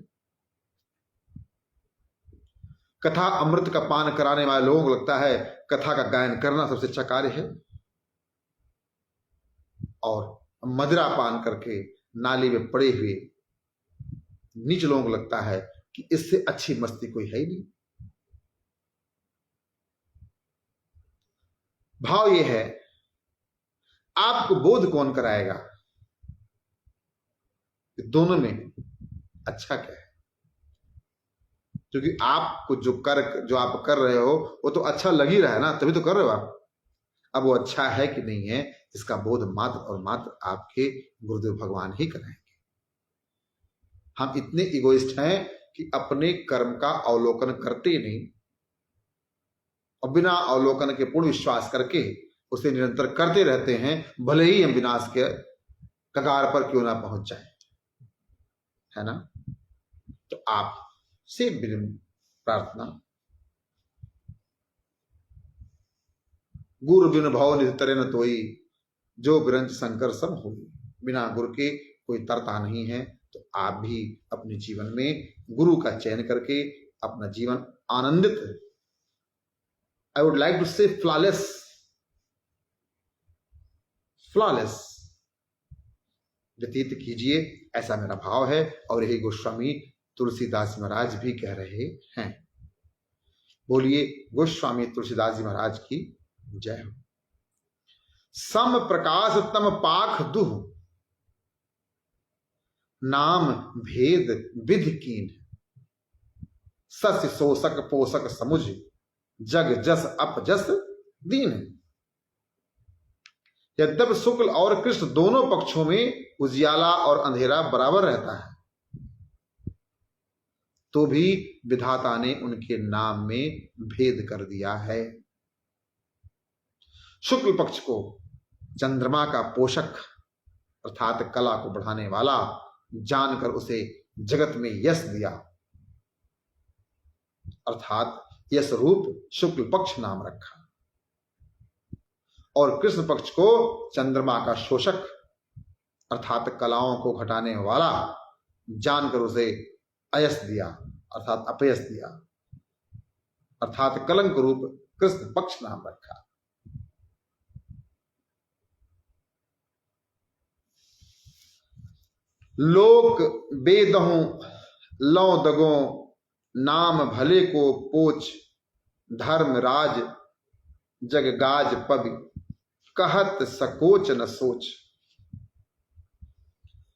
कथा अमृत का पान कराने वाले लोगों को लगता है कथा का गायन करना सबसे अच्छा कार्य है, और मदिरा पान करके नाली में पड़े हुए नीच लोगों को लगता है कि इससे अच्छी मस्ती कोई है ही नहीं। भाव यह है, आपको बोध कौन कराएगा कि दोनों में अच्छा क्या है? क्योंकि आपको जो आप कर रहे हो वो तो अच्छा लग ही रहा है ना, तभी तो कर रहे हो आप। अब वो अच्छा है कि नहीं है, इसका बोध मात्र और मात्र आपके गुरुदेव भगवान ही कराएंगे। हम इतने इगोइस्ट हैं कि अपने कर्म का अवलोकन करते नहीं, और बिना अवलोकन के पूर्ण विश्वास करके उसे निरंतर करते रहते हैं, भले ही हम विनाश के कगार पर क्यों ना पहुंच जाए, है ना। तो आप से विनम्र प्रार्थना, गुरु बिन भव निधि तरे न तोई, जो बिरंच शंकर सब होई। बिना गुरु के कोई तरता नहीं है, तो आप भी अपने जीवन में गुरु का चयन करके अपना जीवन आनंदित, आई वुड लाइक टू से फ्लॉलेस व्यतीत कीजिए, ऐसा मेरा भाव है। और यही गोस्वामी तुलसीदास महाराज भी कह रहे हैं। बोलिए गोस्वामी तुलसीदास जी महाराज की जय हो। सम प्रकाश तम पाख दुह, नाम भेद विधि कीन। सस्य शोषक पोषक समुझ, जग जस अपजस दीन। यद्यप शुक्ल और कृष्ण दोनों पक्षों में उजियाला और अंधेरा बराबर रहता है, तो भी विधाता ने उनके नाम में भेद कर दिया है। शुक्ल पक्ष को चंद्रमा का पोषक अर्थात कला को बढ़ाने वाला जानकर उसे जगत में यश दिया, अर्थात यश रूप शुक्ल पक्ष नाम रखा। और कृष्ण पक्ष को चंद्रमा का शोषक अर्थात कलाओं को घटाने वाला जानकर उसे अयश दिया, अर्थात अपयश दिया, अर्थात कलंक रूप कृष्ण पक्ष नाम रखा। लोक बेदहूं लौ दगों, नाम भले को पोच, धर्म राज जग गाज पग, कहत सकोच न सोच।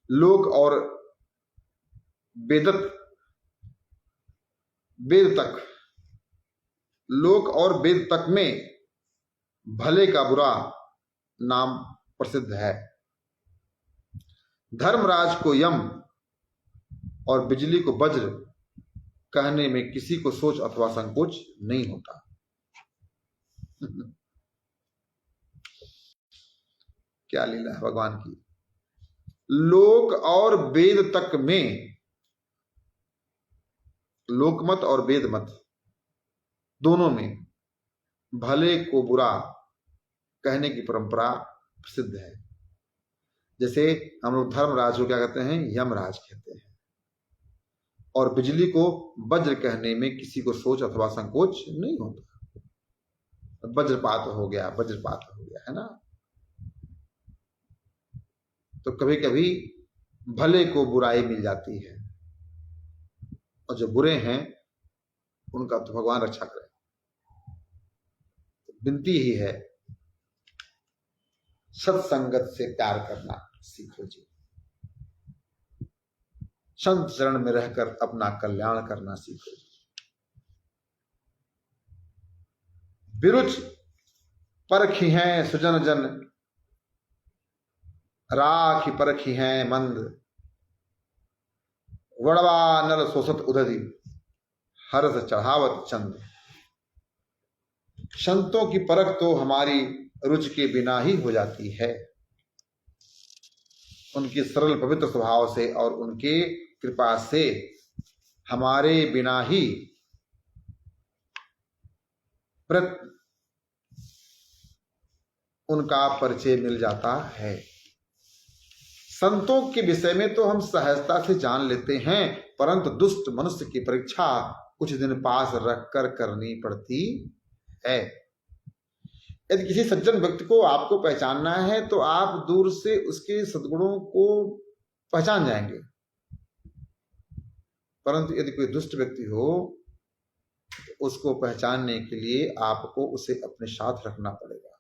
लोक और वेदत वेद तक, लोक और वेद तक में भले का बुरा नाम प्रसिद्ध है। धर्मराज को यम और बिजली को वज्र कहने में किसी को सोच अथवा संकोच नहीं होता। क्या लीला है भगवान की। लोक और वेद तक में, लोकमत और वेदमत दोनों में भले को बुरा कहने की परंपरा प्रसिद्ध है। जैसे हम लोग धर्मराज को क्या कहते हैं? यमराज कहते हैं। और बिजली को वज्र कहने में किसी को सोच अथवा संकोच नहीं होता। वज्रपात हो गया, वज्रपात हो गया, है ना। तो कभी कभी भले को बुराई मिल जाती है, और जो बुरे हैं उनका तो भगवान रक्षा करे। विनती ही है, सत्संगत से प्यार करना सीखो जी। संत चरण में रहकर अपना कल्याण करना सीखो जी। विरुच परखी हैं सुजन जन, राखी परखी हैं मंद, वड़वा नल सोसत उदधि, हर्ष चढ़ावत चंद। संतों की परख तो हमारी रुचि के बिना ही हो जाती है। उनके सरल पवित्र स्वभाव से और उनके कृपा से हमारे बिना ही उनका परिचय मिल जाता है। संतों के विषय में तो हम सहजता से जान लेते हैं, परंतु दुष्ट मनुष्य की परीक्षा कुछ दिन पास रखकर करनी पड़ती है। यदि किसी सज्जन व्यक्ति को आपको पहचानना है तो आप दूर से उसके सद्गुणों को पहचान जाएंगे, परंतु यदि कोई दुष्ट व्यक्ति हो तो उसको पहचानने के लिए आपको उसे अपने साथ रखना पड़ेगा,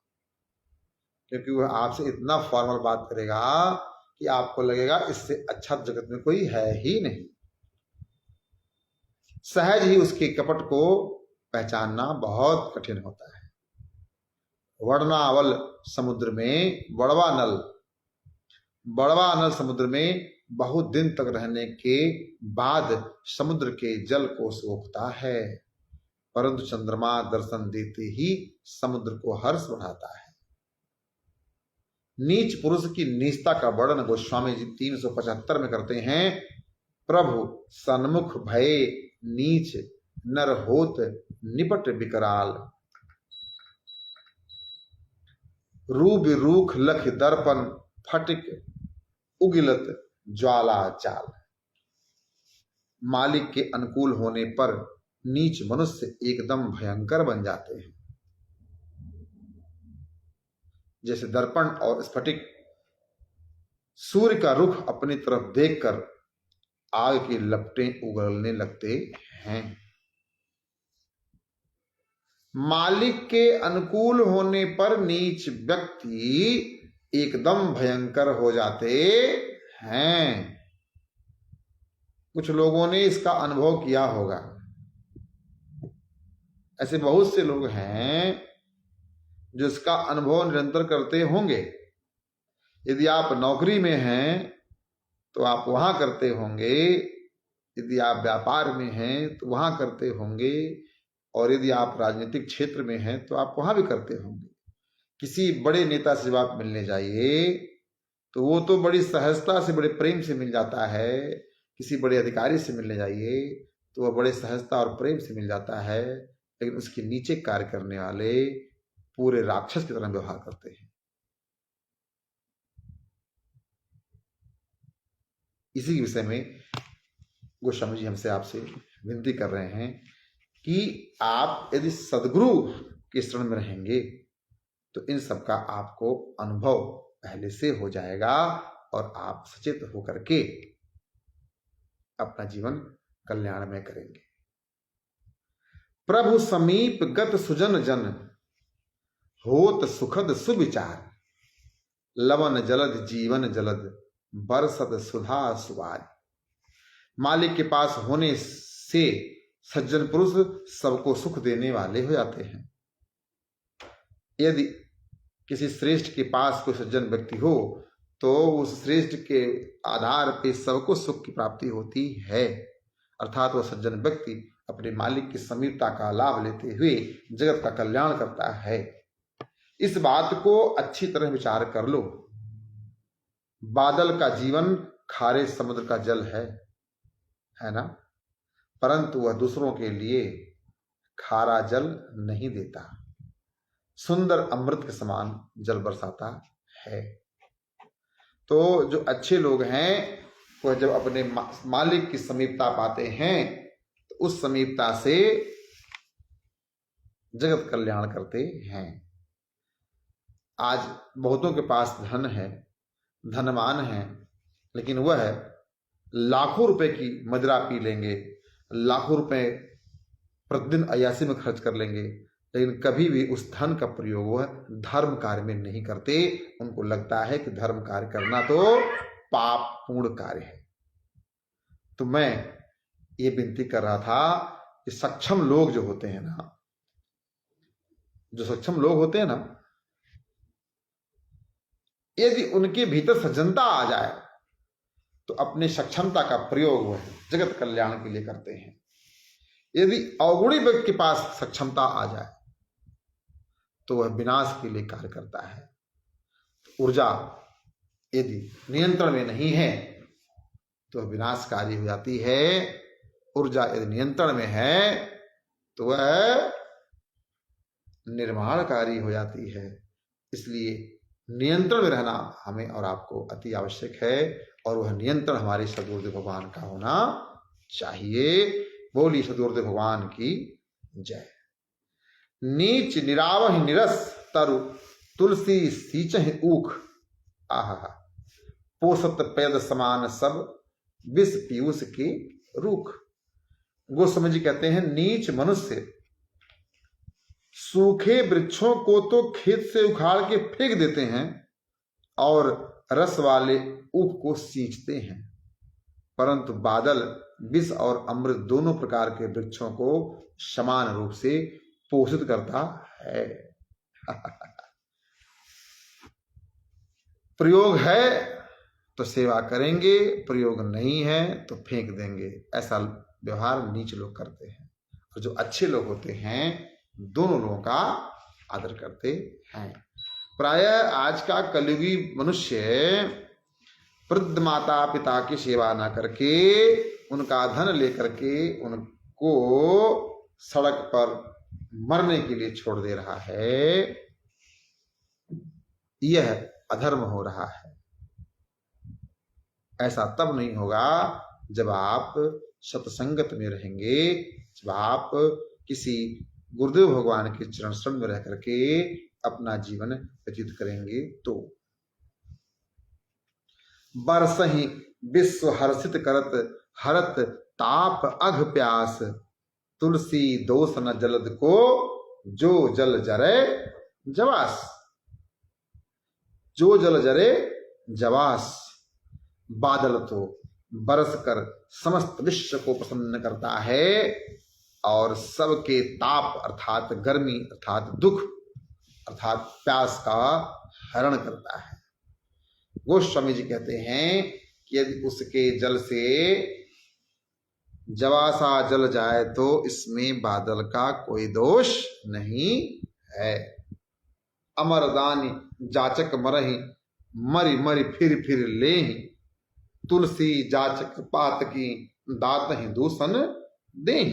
क्योंकि वह आपसे इतना फॉर्मल बात करेगा कि आपको लगेगा इससे अच्छा जगत में कोई है ही नहीं। सहज ही उसके कपट को पहचानना बहुत कठिन होता है। वर्णावल समुद्र में बड़वा नल समुद्र में बहुत दिन तक रहने के बाद समुद्र के जल को सोखता है, परंतु चंद्रमा दर्शन देते ही समुद्र को हर्ष बढ़ाता है। नीच पुरुष की नीचता का वर्णन गोस्वामी जी 375 में करते हैं। प्रभु सन्मुख भये नीच, नर होत निपट विकराल। रूब रूख लख दर्पण, फटिक उगिलत ज्वाला चाल। मालिक के अनुकूल होने पर नीच मनुष्य एकदम भयंकर बन जाते हैं। जैसे दर्पण और स्फटिक सूर्य का रुख अपनी तरफ देखकर आग की लपटें उगलने लगते हैं। मालिक के अनुकूल होने पर नीच व्यक्ति एकदम भयंकर हो जाते हैं। कुछ लोगों ने इसका अनुभव किया होगा। ऐसे बहुत से लोग हैं जो इसका अनुभव निरंतर करते होंगे। यदि आप नौकरी में हैं तो आप वहां करते होंगे, यदि आप व्यापार में हैं तो वहां करते होंगे, और यदि आप राजनीतिक क्षेत्र में हैं तो आप वहां भी करते होंगे। किसी बड़े नेता से आप मिलने जाइए तो वो तो बड़ी सहजता से, बड़े प्रेम से मिल जाता है। किसी बड़े अधिकारी से मिलने जाइए तो वह बड़े सहजता और प्रेम से मिल जाता है, लेकिन उसके नीचे कार्य करने वाले पूरे राक्षस की तरह व्यवहार करते हैं। इसी विषय में गोस्वामी जी हमसे आपसे विनती कर रहे हैं कि आप यदि सद्गुरु के शरण में रहेंगे तो इन सब का आपको अनुभव पहले से हो जाएगा और आप सचेत होकर के अपना जीवन कल्याणमय करेंगे। प्रभु समीप गत सुजन जन, होत सुखद सुविचार। लवन जलद जीवन जलद, बरसत सुधा सुवाद। मालिक के पास होने से सज्जन पुरुष सबको सुख देने वाले हो जाते हैं। यदि किसी श्रेष्ठ के पास कोई सज्जन व्यक्ति हो तो उस श्रेष्ठ के आधार पे सबको सुख की प्राप्ति होती है, अर्थात वह सज्जन व्यक्ति अपने मालिक की समीपता का लाभ लेते हुए जगत का कल्याण करता है। इस बात को अच्छी तरह विचार कर लो। बादल का जीवन खारे समुद्र का जल है ना, परंतु वह दूसरों के लिए खारा जल नहीं देता, सुंदर अमृत के समान जल बरसाता है। तो जो अच्छे लोग हैं वह जब अपने मालिक की समीपता पाते हैं तो उस समीपता से जगत कल्याण करते हैं। आज बहुतों के पास धन है, धनवान है, लेकिन वह लाखों रुपए की मदिरा पी लेंगे, लाखों रुपए प्रतिदिन अय्यासी में खर्च कर लेंगे, लेकिन कभी भी उस धन का प्रयोग वह धर्म कार्य में नहीं करते। उनको लगता है कि धर्म कार्य करना तो पाप पूर्ण कार्य है। तो मैं ये विनती कर रहा था कि सक्षम लोग जो होते हैं ना, जो सक्षम लोग होते हैं ना, यदि उनके भीतर सज्जनता आ जाए तो अपने सक्षमता का प्रयोग वह जगत कल्याण के लिए करते हैं। यदि अवगुणी व्यक्ति के पास सक्षमता आ जाए तो वह विनाश के लिए कार्य करता है। ऊर्जा यदि नियंत्रण में नहीं है तो वह विनाशकारी हो जाती है। ऊर्जा यदि नियंत्रण में है तो वह निर्माणकारी हो जाती है। इसलिए नियंत्रण में रहना हमें और आपको अति आवश्यक है, और वह नियंत्रण हमारे सद्गुरुदेव भगवान का होना चाहिए। बोली सद्गुरुदेव भगवान की जय। नीच निरावह निरस तरु, तुलसी सींचहि ऊख। आहा, पोषत पैद समान सब, विष पीयूष के रूख। गोस्वामी जी कहते हैं, नीच मनुष्य सूखे वृक्षों को तो खेत से उखाड़ के फेंक देते हैं और रस वाले ऊख को सींचते हैं, परंतु बादल विष और अमृत दोनों प्रकार के वृक्षों को समान रूप से पोषित करता है। प्रयोग है तो सेवा करेंगे, प्रयोग नहीं है तो फेंक देंगे। ऐसा व्यवहार नीच लोग करते हैं, और जो अच्छे लोग होते हैं दोनों लोगों का आदर करते हैं। प्रायः आज का कलयुगी मनुष्य वृद्ध माता पिता की सेवा ना करके उनका धन लेकर के उनको सड़क पर मरने के लिए छोड़ दे रहा है। यह अधर्म हो रहा है। ऐसा तब नहीं होगा जब आप सत्संगत में रहेंगे, जब आप किसी गुरुदेव भगवान के चरण शरण में रह करके अपना जीवन व्यतीत करेंगे। तो बरसहि विश्व हर्षित करत, हरत ताप अघ प्यास। तुलसी दोष न जलद को, जो जल जरे जवास। जो जल जरे जवास। बादल तो बरस कर समस्त विश्व को प्रसन्न करता है और सबके ताप अर्थात गर्मी अर्थात दुख अर्थात प्यास का हरण करता है। गोस्वामी जी कहते हैं कि यदि उसके जल से जवासा जल जाए तो इसमें बादल का कोई दोष नहीं है। अमरदानी जाचक मरहि, मरि मरि फिर लेहि। तुलसी जाचक पात की, दात ही दूषण देहि।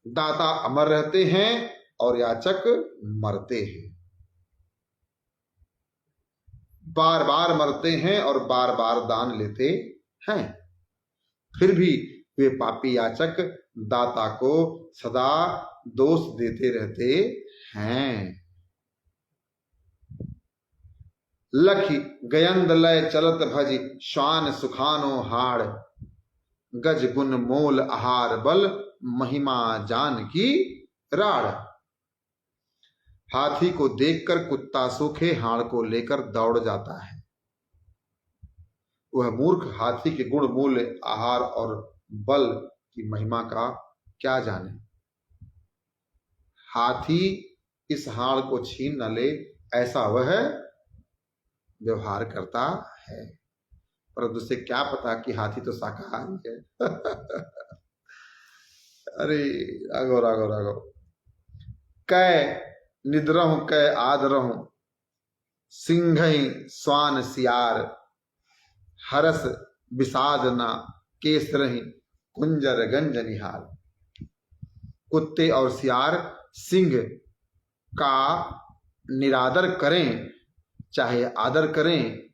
दाता अमर रहते हैं और याचक मरते हैं, बार बार मरते हैं और बार बार दान लेते हैं। फिर भी वे पापी याचक दाता को सदा दोष देते रहते हैं। लखी गयंद लय चलत भज, श्वान सुखानो हाड़। गज गुण मोल आहार बल, महिमा जान की राड़। हाथी को देखकर कुत्ता सूखे हाड़ को लेकर दौड़ जाता है। वह मूर्ख हाथी के गुण, मूल्य, आहार और बल की महिमा का क्या जाने। हाथी इस हाड़ को छीन न ले, ऐसा वह व्यवहार करता है, परंतु उसे क्या पता कि हाथी तो शाकाहारी है। अरे राघव राघव राघव। कै निद्रहु कै आदरहु, सिंघई स्वान सियार, हरस विषाद न केसरहि, कुंजर गंज निहार। कुत्ते और सियार सिंह का निरादर करें चाहे आदर करें,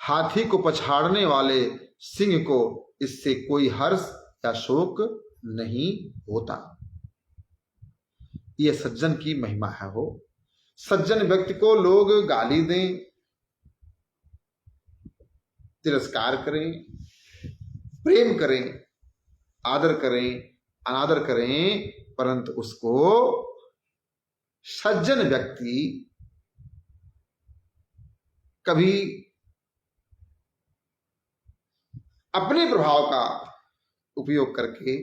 हाथी को पछाड़ने वाले सिंह को इससे कोई हर्ष या शोक नहीं होता। यह सज्जन की महिमा है। हो सज्जन व्यक्ति को लोग गाली दें, तिरस्कार करें, प्रेम करें, आदर करें, अनादर करें, परंतु उसको सज्जन व्यक्ति कभी अपने प्रभाव का उपयोग करके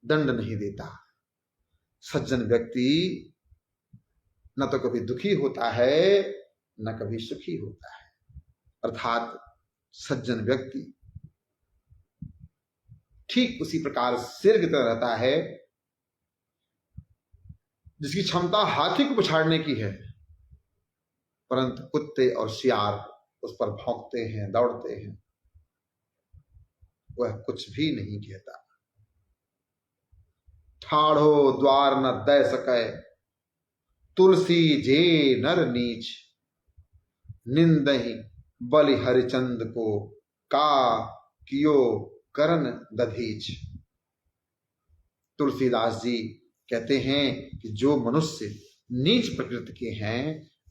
दंड नहीं देता। सज्जन व्यक्ति न तो कभी दुखी होता है न कभी सुखी होता है। अर्थात सज्जन व्यक्ति ठीक उसी प्रकार शेर की तरह रहता है जिसकी क्षमता हाथी को पछाड़ने की है, परंतु कुत्ते और सियार उस पर भौंकते हैं, दौड़ते हैं, वह कुछ भी नहीं कहता। ठाढ़ो द्वार न दै सकै, तुलसी जे नर नीच, निंदहि बलि हरिचंद को, का कियो करन दधीच। तुलसीदास जी कहते हैं कि जो मनुष्य नीच प्रकृति के हैं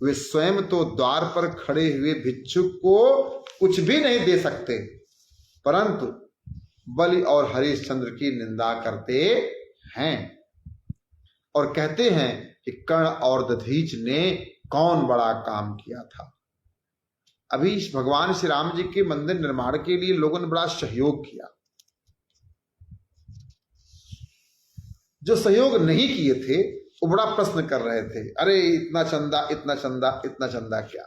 वे स्वयं तो द्वार पर खड़े हुए भिक्षुक को कुछ भी नहीं दे सकते, परंतु बलि और हरिश्चंद्र की निंदा करते हैं और कहते हैं कि कर्ण और दधीच ने कौन बड़ा काम किया था। अभी भगवान श्री राम जी के मंदिर निर्माण के लिए लोगों ने बड़ा सहयोग किया। जो सहयोग नहीं किए थे वो बड़ा प्रश्न कर रहे थे, अरे इतना चंदा, इतना चंदा, इतना चंदा क्या।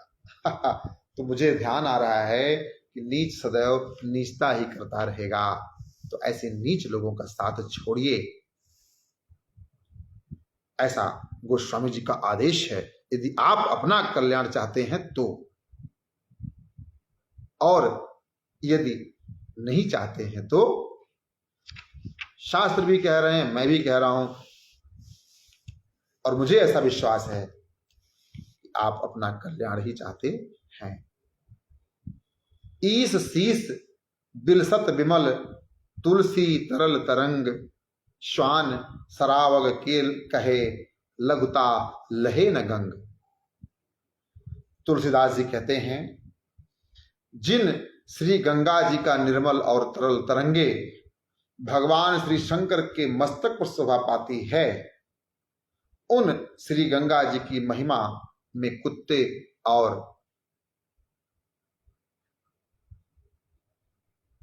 तो मुझे ध्यान आ रहा है कि नीच सदैव नीचता ही करता रहेगा, तो ऐसे नीच लोगों का साथ छोड़िए, ऐसा गोस्वामी जी का आदेश है। यदि आप अपना कल्याण चाहते हैं तो, और यदि नहीं चाहते हैं तो शास्त्र भी कह रहे हैं, मैं भी कह रहा हूं, और मुझे ऐसा विश्वास है कि आप अपना कल्याण ही चाहते हैं। ईस शीस बिलसत विमल, तुलसी तरल तरंग, श्वान सरावग केल कहे, लघुता लहे न गंग। तुलसीदास जी कहते हैं, जिन श्री गंगा जी का निर्मल और तरल तरंगे भगवान श्री शंकर के मस्तक पर शोभा पाती है, उन श्री गंगा जी की महिमा में कुत्ते और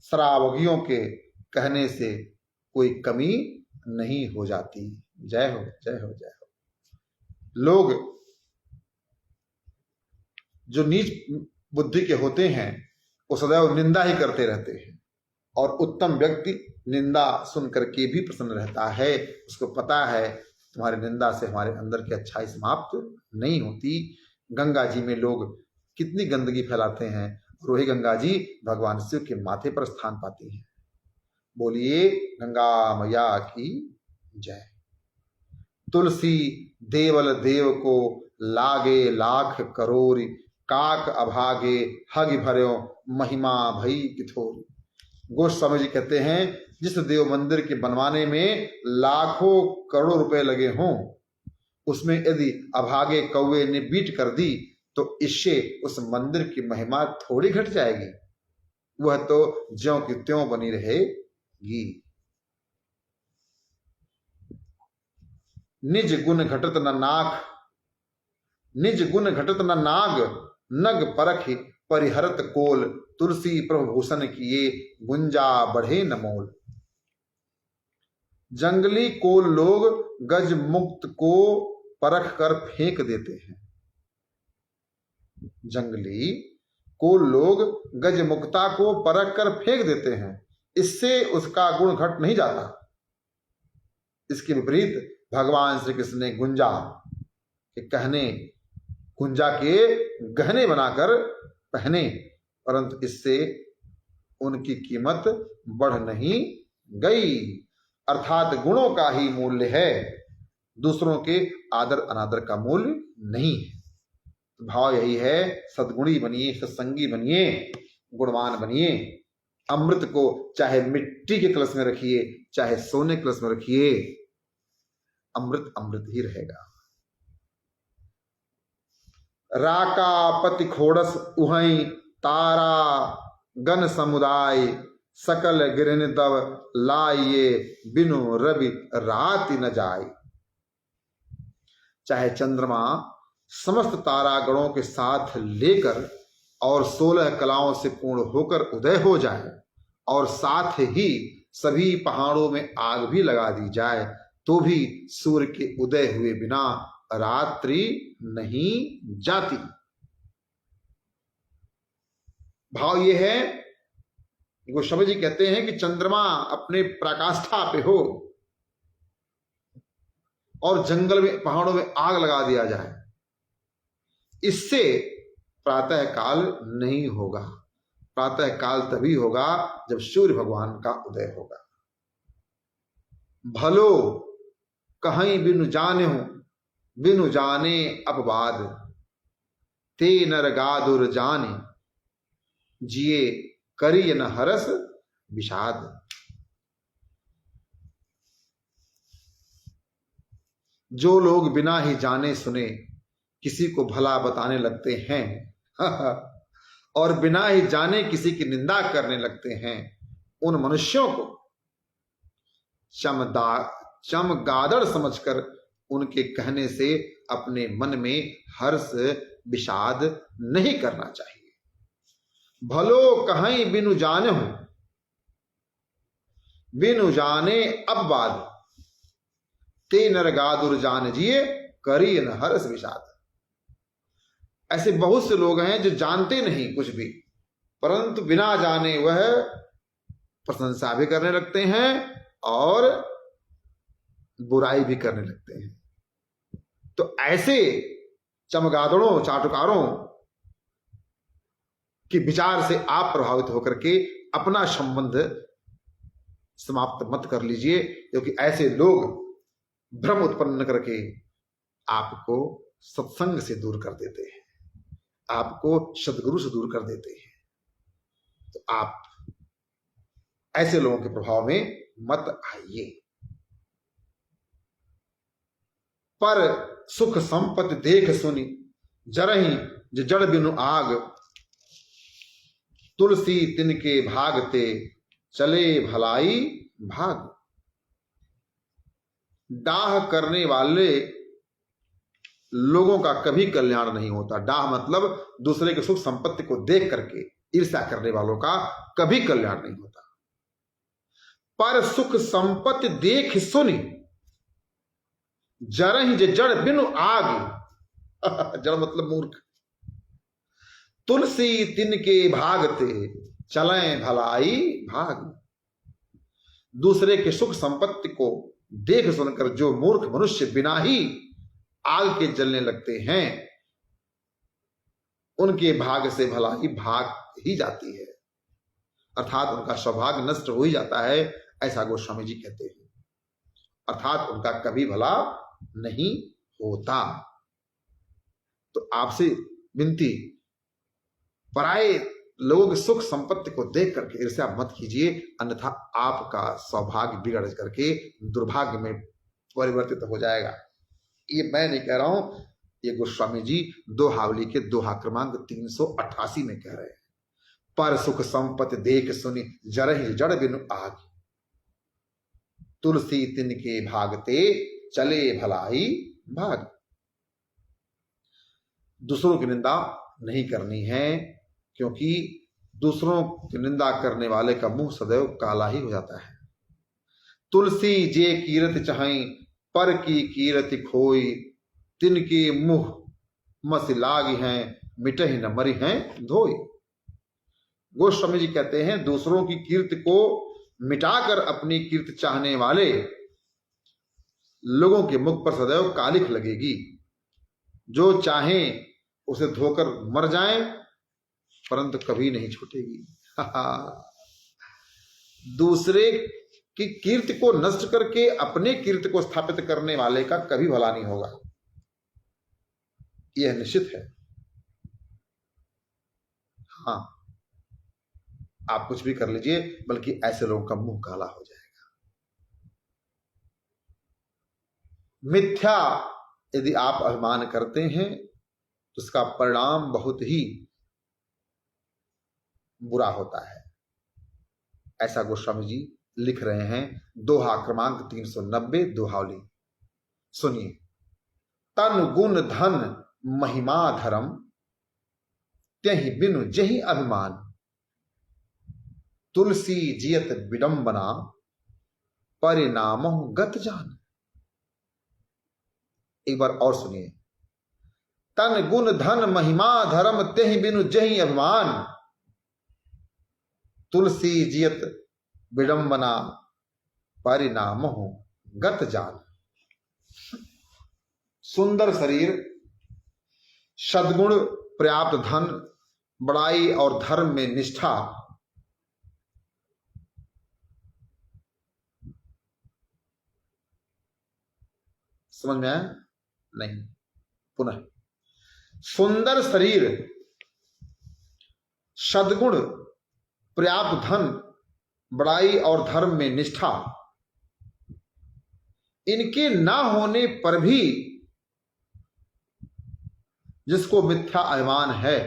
शरावगियों के कहने से कोई कमी नहीं हो जाती। जय हो, जय हो, जय हो। लोग जो नीच बुद्धि के होते हैं वो सदैव निंदा ही करते रहते हैं, और उत्तम व्यक्ति निंदा सुन करके भी प्रसन्न रहता है। उसको पता है तुम्हारी निंदा से हमारे अंदर की अच्छाई समाप्त नहीं होती। गंगा जी में लोग कितनी गंदगी फैलाते हैं, और वही गंगा जी भगवान शिव के माथे पर स्थान पाती हैं। बोलिए गंगा मैया की जय। तुलसी देवल देव को लागे लाख करोरी, काक अभागे हग भर्यो महिमा भई किथोरी। गोस्वामी जी कहते हैं, जिस देव मंदिर के बनवाने में लाखों करोड़ों रुपए लगे हों, उसमें यदि अभागे कौवे ने बीट कर दी तो इससे उस मंदिर की महिमा थोड़ी घट जाएगी, वह तो ज्यों की त्यों बनी रहेगी। निज गुण घटत न नाक, निज गुण घटत न नाग, नग परख परिहरत कोल, तुलसी प्रभु भूषण किए, गुंजा बढ़े न मोल। जंगली कोल लोग गज मुक्त को परख कर फेंक देते हैं। जंगली कोल लोग गज मुक्ता को परख कर फेंक देते हैं, इससे उसका गुण घट नहीं जाता। इसके विपरीत भगवान श्री कृष्ण ने गुंजा के कहने, गुंजा के गहने बनाकर पहने, परंतु इससे उनकी कीमत बढ़ नहीं गई। अर्थात गुणों का ही मूल्य है, दूसरों के आदर अनादर का मूल्य नहीं है। तो भाव यही है, सद्गुणी बनिए, सत्संगी बनिए, गुणवान बनिए। अमृत को चाहे मिट्टी के कलश में रखिए, चाहे सोने के कलश में रखिए, अमृत अमृत ही रहेगा। राका पति खोड़स उहई, तारा गण समुदाय, सकल गिरन तव लाइए, बिनु रवि राति न जाए। चाहे चंद्रमा समस्त तारागणों के साथ लेकर और 16 कलाओं से पूर्ण होकर उदय हो जाए, और साथ ही सभी पहाड़ों में आग भी लगा दी जाए, तो भी सूर्य के उदय हुए बिना रात्रि नहीं जाती। भाव ये है, गोस्वामी जी कहते हैं कि चंद्रमा अपने पराकाष्ठा पे हो और जंगल में पहाड़ों में आग लगा दिया जाए, इससे प्रातः काल नहीं होगा। प्रातः काल तभी होगा जब सूर्य भगवान का उदय होगा। भलो कहीं बिनु जाने हो, बिनु जाने अपवाद, ते नर गादुर जाने, जिए करिय न हरस विषाद। जो लोग बिना ही जाने सुने किसी को भला बताने लगते हैं और बिना ही जाने किसी की निंदा करने लगते हैं, उन मनुष्यों को चमगादड़ समझकर उनके कहने से अपने मन में हर्ष विषाद नहीं करना चाहिए। भलो कहीं बिनु जाने हो, बिनु जाने अपवाद, ते नर गादुर जान जिए, करी न हर्ष विषाद। ऐसे बहुत से लोग हैं जो जानते नहीं कुछ भी, परंतु बिना जाने वह प्रशंसा भी करने लगते हैं और बुराई भी करने लगते हैं। तो ऐसे चमगादड़ों, चाटुकारों के विचार से आप प्रभावित होकर के अपना संबंध समाप्त मत कर लीजिए, क्योंकि ऐसे लोग भ्रम उत्पन्न करके आपको सत्संग से दूर कर देते हैं, आपको सद्गुरु से दूर कर देते हैं। तो आप ऐसे लोगों के प्रभाव में मत आइए। पर सुख संपत्ति देख सुनी, जरही जड़ बिनु आग, तुलसी तिनके भागते, चले भलाई भाग। डाह करने वाले लोगों का कभी कल्याण नहीं होता। डाह मतलब दूसरे के सुख संपत्ति को देख करके ईर्ष्या करने वालों का कभी कल्याण नहीं होता। पर सुख संपत्ति देख सुनी, जरहि जड़ बिनु आग जड़ मतलब मूर्ख। तुलसी तिनके भागते, चलें भलाई भाग। दूसरे के सुख संपत्ति को देख सुनकर जो मूर्ख मनुष्य बिना ही आग के जलने लगते हैं, उनके भाग से भलाई भाग ही जाती है, अर्थात उनका सौभाग्य नष्ट हो ही जाता है, ऐसा गोस्वामी जी कहते हैं। अर्थात उनका कभी भला नहीं होता। तो आपसे विनती, पराये लोगों की सुख संपत्ति को देख करके ईर्ष्या मत कीजिए, अन्यथा आपका सौभाग्य बिगड़ करके दुर्भाग्य में परिवर्तित हो जाएगा। ये मैं नहीं कह रहा हूं, ये गोस्वामी जी दोहावली के दोहा क्रमांक 388 में कह रहे हैं। पर सुख संपत्ति देख सुनी, जरहि जड़ बिनु आग, तुलसी तिनके भागते, चले भलाई भाग। दूसरों की निंदा नहीं करनी है, क्योंकि दूसरों की निंदा करने वाले का मुंह सदैव काला ही हो जाता है। तुलसी जे कीरत चाहें पर की कीरत खोई, तिनके मुंह मस लाग हैं मिटहि न मरि हैं धोई। गोस्वामी जी कहते हैं, दूसरों की कीर्ति को मिटाकर अपनी कीर्ति चाहने वाले लोगों के मुख पर सदैव कालिख लगेगी। जो चाहें उसे धोकर मर जाएं, परंतु कभी नहीं छूटेगी। दूसरे की कीर्ति को नष्ट करके अपने कीर्ति को स्थापित करने वाले का कभी भला नहीं होगा, यह निश्चित है। हाँ, आप कुछ भी कर लीजिए, बल्कि ऐसे लोगों का मुंह काला हो जाएगा। मिथ्या यदि आप अभिमान करते हैं तो उसका परिणाम बहुत ही बुरा होता है। ऐसा गोस्वामी जी लिख रहे हैं दोहा क्रमांक 390 दोहावली। सुनिए। तन गुण धन महिमा धर्म, त्यहि बिनु जहि अभिमान, तुलसी जियत विडंबना, परिणाम गत जान। एक बार और सुनिए। तन गुण धन महिमा धर्म, त्यहि बिनु जहि अभिमान, तुलसी जियत विडंबना, परिणाम गत जान। सुंदर शरीर, सद्गुण, पर्याप्त धन, बड़ाई और धर्म में निष्ठा, समझ में आया? नहीं, पुनः। सुंदर शरीर, सद्गुण, पर्याप्त धन, बड़ाई और धर्म में निष्ठा, इनके ना होने पर भी जिसको मिथ्या अभिमान है,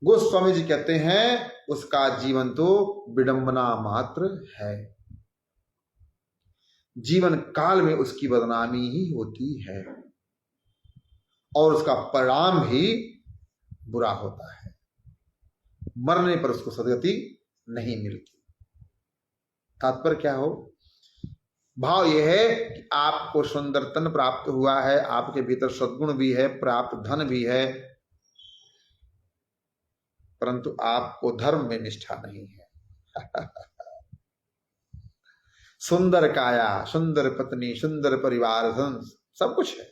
गोस्वामी जी कहते हैं उसका जीवन तो विडंबना मात्र है। जीवन काल में उसकी बदनामी ही होती है और उसका परिणाम भी बुरा होता है। मरने पर उसको सदगति नहीं मिलती। तात्पर्य क्या हो? भाव यह है कि आपको सुंदर तन प्राप्त हुआ है, आपके भीतर सद्गुण भी है, प्राप्त धन भी है, परंतु आपको धर्म में निष्ठा नहीं है। सुंदर काया, सुंदर पत्नी, सुंदर परिवार, सब कुछ है,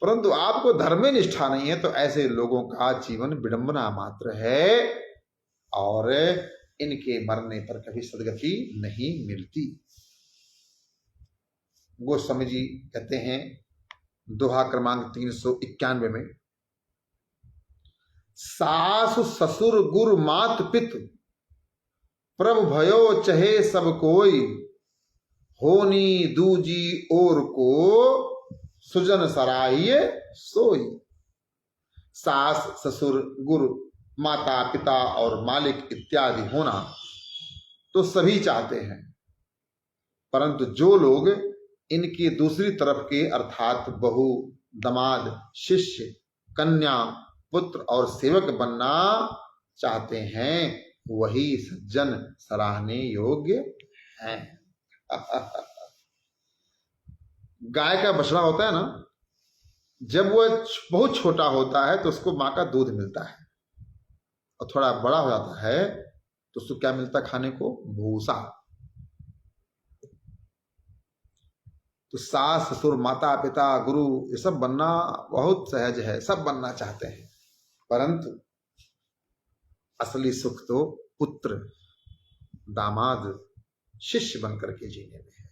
परंतु आपको धर्म में निष्ठा नहीं है, तो ऐसे लोगों का जीवन विडंबना मात्र है और इनके मरने पर कभी सदगति नहीं मिलती। गोस्वामी जी कहते हैं दोहा क्रमांक 391 में, सासु ससुर गुरु मात पितु, प्रभु भयो चहे सब कोई, होनी दूजी ओर को, सुजन सराहिए सोई। सास, ससुर, गुरु, माता पिता और मालिक इत्यादि होना तो सभी चाहते हैं, परंतु जो लोग इनकी दूसरी तरफ के अर्थात बहू, दामाद, शिष्य, कन्या, पुत्र और सेवक बनना चाहते हैं, वही सज्जन सराहने योग्य हैं। गाय का बछड़ा होता है ना, जब वह बहुत छोटा होता है तो उसको माँ का दूध मिलता है, और थोड़ा बड़ा हो जाता है तो उसको क्या मिलता है खाने को? भूसा। तो सास, ससुर, माता पिता, गुरु, ये सब बनना बहुत सहज है, सब बनना चाहते हैं, परंतु असली सुख तो पुत्र, दामाद, शिष्य बनकर के जीने में है।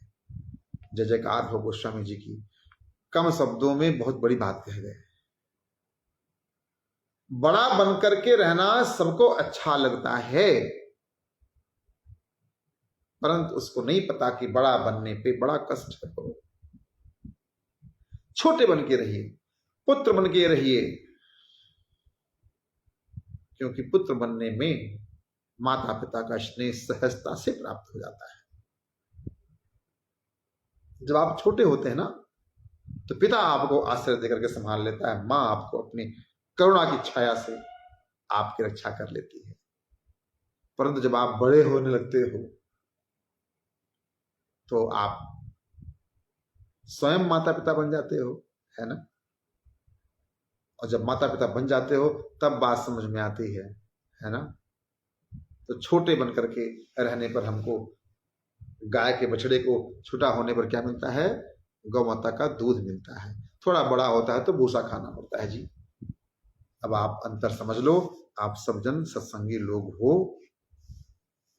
जय जयकार हो गोस्वामी जी की। कम शब्दों में बहुत बड़ी बात कह गए। बड़ा बनकर के रहना सबको अच्छा लगता है, परंतु उसको नहीं पता कि बड़ा बनने पे बड़ा कष्ट है। छोटे बन के रहिए, पुत्र बन के रहिए, क्योंकि पुत्र बनने में माता पिता का स्नेह सहजता से प्राप्त हो जाता है। जब आप छोटे होते हैं ना, तो पिता आपको आश्रय देकर के संभाल लेता है, माँ आपको अपनी करुणा की छाया से आपकी रक्षा कर लेती है। परंतु जब आप बड़े होने लगते हो तो आप स्वयं माता पिता बन जाते हो, है ना। और जब माता पिता बन जाते हो तब बात समझ में आती है ना। तो छोटे बन करके रहने पर हमको गाय के बछड़े को छूटा होने पर क्या मिलता है? गौ माता का दूध मिलता है। थोड़ा बड़ा होता है तो भूसा खाना पड़ता है जी। अब आप अंतर समझ लो, आप सब जन सत्संगी लोग हो,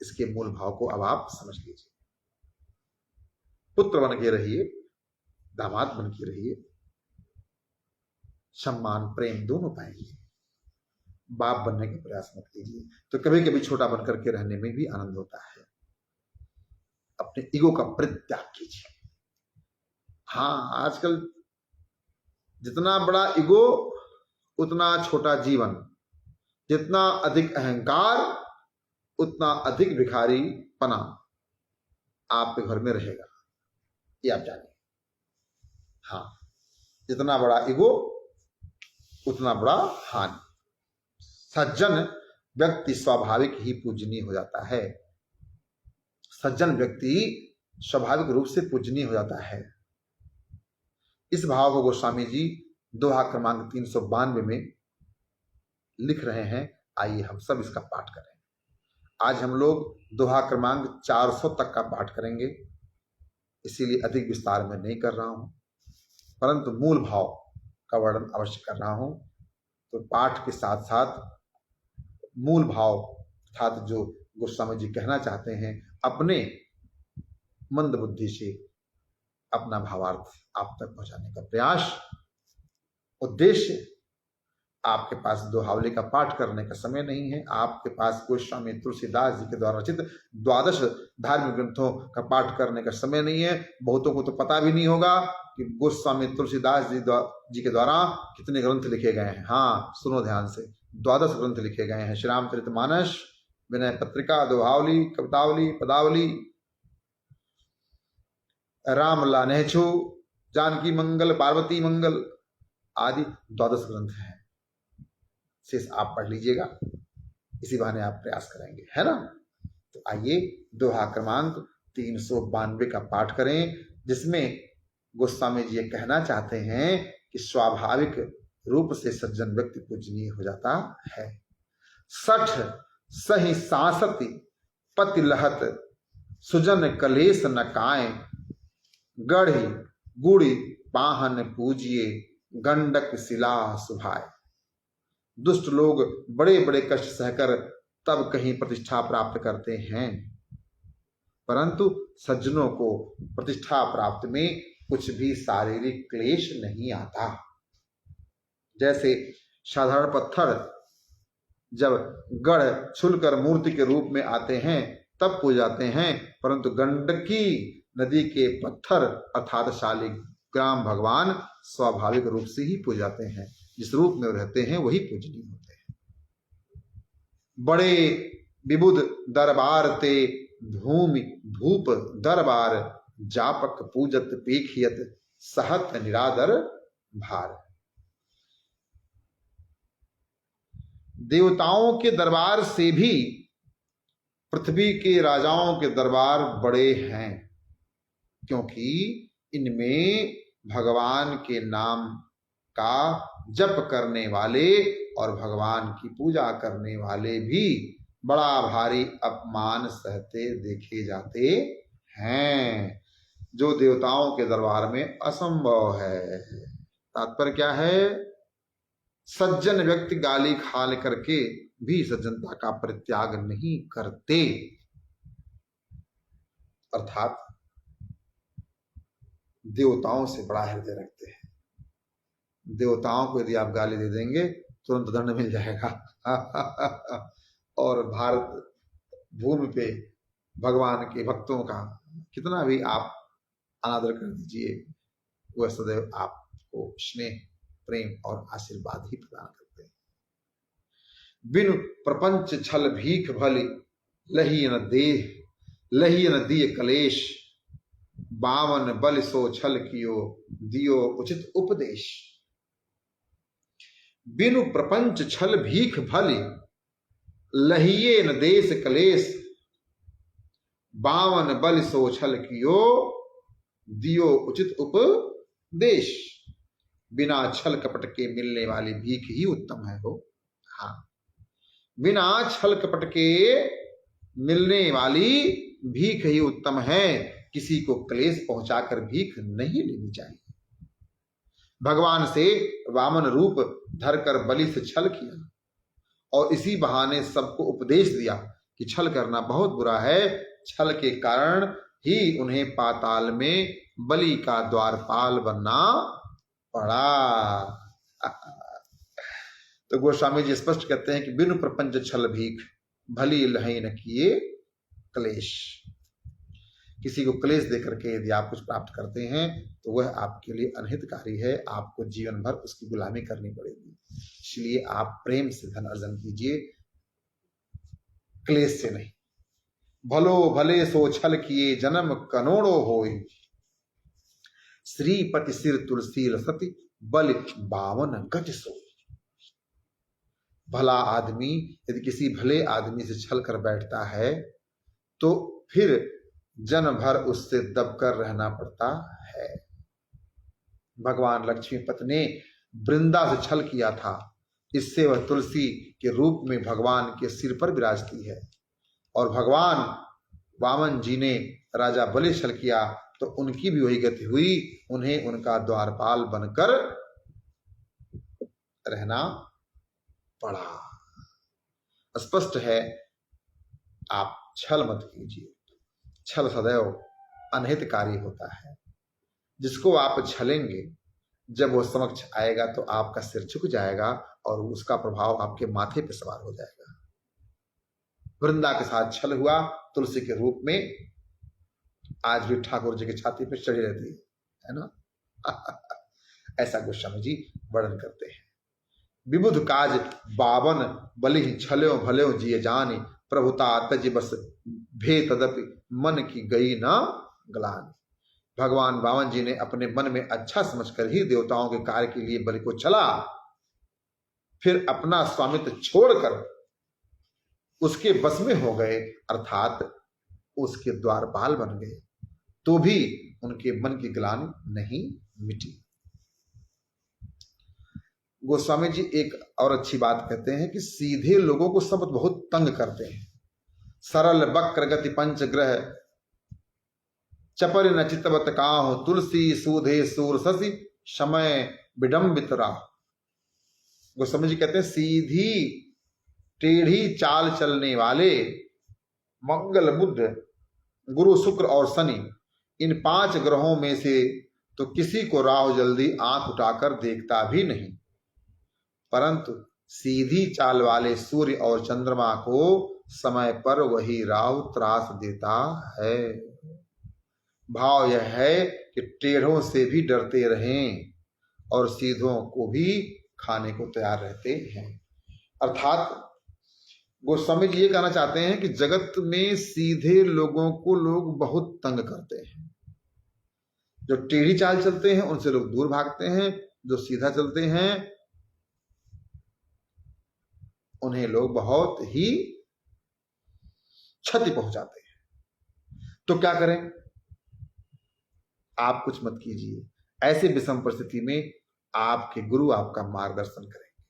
इसके मूल भाव को अब आप समझ लीजिए। पुत्र बन के रहिए, दामाद बन के रहिए, सम्मान प्रेम दोनों पाएंगे। बाप बनने का प्रयास मत कीजिए। तो कभी कभी छोटा बनकर के रहने में भी आनंद होता है। अपने ईगो का परित्याग कीजिए। हाँ, आजकल जितना बड़ा ईगो उतना छोटा जीवन, जितना अधिक अहंकार उतना अधिक भिखारी पना आपके घर में रहेगा, ये आप जानिए। हाँ, जितना बड़ा ईगो उतना बड़ा हानि। सज्जन व्यक्ति स्वाभाविक ही पूजनीय हो जाता है। सज्जन व्यक्ति स्वाभाविक रूप से पूजनीय हो जाता है। इस भाव को गोस्वामी जी दोहा क्रमांक 392 में लिख रहे हैं। आइए हम सब इसका पाठ करें। आज हम लोग दोहा क्रमांक 400 तक का पाठ करेंगे, इसीलिए अधिक विस्तार में नहीं कर रहा हूं, परंतु मूल भाव का वर्णन अवश्य कर रहा हूं। तो पाठ के साथ साथ मूल भाव अर्थात जो गोस्वामी जी कहना चाहते हैं, अपने मंद बुद्धि से अपना भावार्थ आप तक पहुंचाने का प्रयास। उद्देश्य, आपके पास दोहावली का पाठ करने का समय नहीं है, आपके पास गोस्वामी तुलसीदास जी के द्वारा रचित 12 धार्मिक ग्रंथों का पाठ करने का समय नहीं है। बहुतों को तो पता भी नहीं होगा कि गोस्वामी तुलसीदास जी के द्वारा कितने ग्रंथ लिखे गए हैं। हाँ, सुनो ध्यान से, 12 ग्रंथ लिखे गए हैं। श्री रामचरितमानस, विनय पत्रिका, दोहावली, कवितावली, पदावली, रामला नेहछु, जानकी मंगल, पार्वती मंगल आदि 12 ग्रंथ हैं। शेष आप पढ़ लीजिएगा, इसी बहाने आप प्रयास करेंगे, है ना। तो आइए दोहा क्रमांक 392 का पाठ करें, जिसमें गोस्वामी जी ये कहना चाहते हैं कि स्वाभाविक रूप से सज्जन व्यक्ति पूजनीय हो जाता है। 60 सही सांसति पति लहत, सुजन कलेश न काए, गढ़ी गुड़ी पाहन पूजिए, गंडक शिला सुभाए। दुष्ट लोग बड़े बड़े कष्ट सहकर तब कहीं प्रतिष्ठा प्राप्त करते हैं, परंतु सज्जनों को प्रतिष्ठा प्राप्त में कुछ भी शारीरिक क्लेश नहीं आता। जैसे साधारण पत्थर जब गढ़ छुलकर मूर्ति के रूप में आते हैं तब पूजाते हैं, परंतु गंडकी नदी के पत्थर अर्थात शालिग्राम भगवान स्वाभाविक रूप से ही पूजाते हैं। जिस रूप में रहते हैं वही पूजनीय होते हैं। बड़े विबुध दरबार ते भूमि भूप दरबार, जापक पूजत पेखियत सहत निरादर भार। देवताओं के दरबार से भी पृथ्वी के राजाओं के दरबार बड़े हैं, क्योंकि इनमें भगवान के नाम का जप करने वाले और भगवान की पूजा करने वाले भी बड़ा भारी अपमान सहते देखे जाते हैं, जो देवताओं के दरबार में असंभव है। तात्पर्य क्या है? सज्जन व्यक्ति गाली खा करके भी सज्जनता का परित्याग नहीं करते, अर्थात देवताओं से बड़ा हृदय रखते हैं। देवताओं को यदि आप गाली दे देंगे तुरंत दंड मिल जाएगा और भारत भूमि पे भगवान के भक्तों का कितना भी आप अनादर कर दीजिए, वह सदैव आपको स्नेह प्रेम और आशीर्वाद ही प्रदान करते हैं। बिनु प्रपंच छल भीख भली, लही न दिए कलेश, बावन बल सो छल कियो, दियो उचित उपदेश। बिनु प्रपंच छल भीख भली, लहिए न देश कलेश। बावन बल सो छल कियो, दियो उचित उपदेश। बिना छल कपट के मिलने वाली भीख ही उत्तम है हो। हाँ, बिना छल कपट के मिलने वाली भीख ही उत्तम है। किसी को क्लेश पहुंचाकर भीख नहीं लेनी चाहिए। भगवान से वामन रूप धरकर बलि से छल किया और इसी बहाने सबको उपदेश दिया कि छल करना बहुत बुरा है। छल के कारण ही उन्हें पाताल में बलि का द्वारपाल बनना पड़ा। तो गोस्वामी जी स्पष्ट कहते हैं कि बिनु प्रपंच छल भीख भली लहई न किए क्लेश। किसी को क्लेश देकर के यदि आप कुछ प्राप्त करते हैं तो वह आपके लिए अनहितकारी है, आपको जीवन भर उसकी गुलामी करनी पड़ेगी। इसलिए आप प्रेम से धन अर्जन कीजिए, क्लेश से नहीं। भलो भले सो छल किए जन्म कनोड़ो होय, श्रीपति सिर तुलसी सती बल बावन गज सोय। भला आदमी यदि किसी भले आदमी से छल कर बैठता है तो फिर जन्म भर उससे दबकर रहना पड़ता है। भगवान लक्ष्मीपति ने वृंदा से छल किया था, इससे वह तुलसी के रूप में भगवान के सिर पर विराजती है। और भगवान वामन जी ने राजा बलि छल किया तो उनकी भी वही गति हुई, उन्हें उनका द्वारपाल बनकर रहना पड़ा। स्पष्ट है, आप छल मत कीजिए। छल सदैव अनहितकारी होता है। जिसको आप छलेंगे जब वो समक्ष आएगा तो आपका सिर झुक जाएगा और उसका प्रभाव आपके माथे पे सवार हो जाएगा। वृंदा के साथ छल हुआ तुलसी के रूप में, आज भी ठाकुर जी की छाती पे चढ़ी रहती है ना। ऐसा गोस्वामी जी वर्णन करते हैं। विबुध काज बावन बलि छल्यो भल्यो जिय जानी, प्रभुता तज बस भे तदपि मन की गई ना गलानी। भगवान वामन जी ने अपने मन में अच्छा समझकर ही देवताओं के कार्य के लिए बलि को छला, फिर अपना स्वामित्व छोड़कर उसके बस में हो गए, अर्थात उसके द्वारपाल बन गए, तो भी उनके मन की ग्लानि नहीं मिटी। गोस्वामी जी एक और अच्छी बात कहते हैं कि सीधे लोगों को सब बहुत तंग करते हैं। सरल वक्र गति पंच ग्रह, चपर न चितवत काहु, तुलसी सूधे सूर शशि, समय विडम्बित राह। गोस्वामी जी कहते हैं सीधी टेढ़ी चाल चलने वाले मंगल बुध गुरु शुक्र और शनि, इन 5 ग्रहों में से तो किसी को राहु जल्दी आंख उठाकर देखता भी नहीं, परंतु सीधी चाल वाले सूर्य और चंद्रमा को समय पर वही राहु त्रास देता है। भाव यह है कि टेढ़ों से भी डरते रहें और सीधों को भी खाने को तैयार रहते हैं। अर्थात गोस्वामी जी ये कहना चाहते हैं कि जगत में सीधे लोगों को लोग बहुत तंग करते हैं। जो टेढ़ी चाल चलते हैं उनसे लोग दूर भागते हैं, जो सीधा चलते हैं उन्हें लोग बहुत ही क्षति पहुंचाते हैं। तो क्या करें? आप कुछ मत कीजिए। ऐसे विषम परिस्थिति में आपके गुरु आपका मार्गदर्शन करेंगे,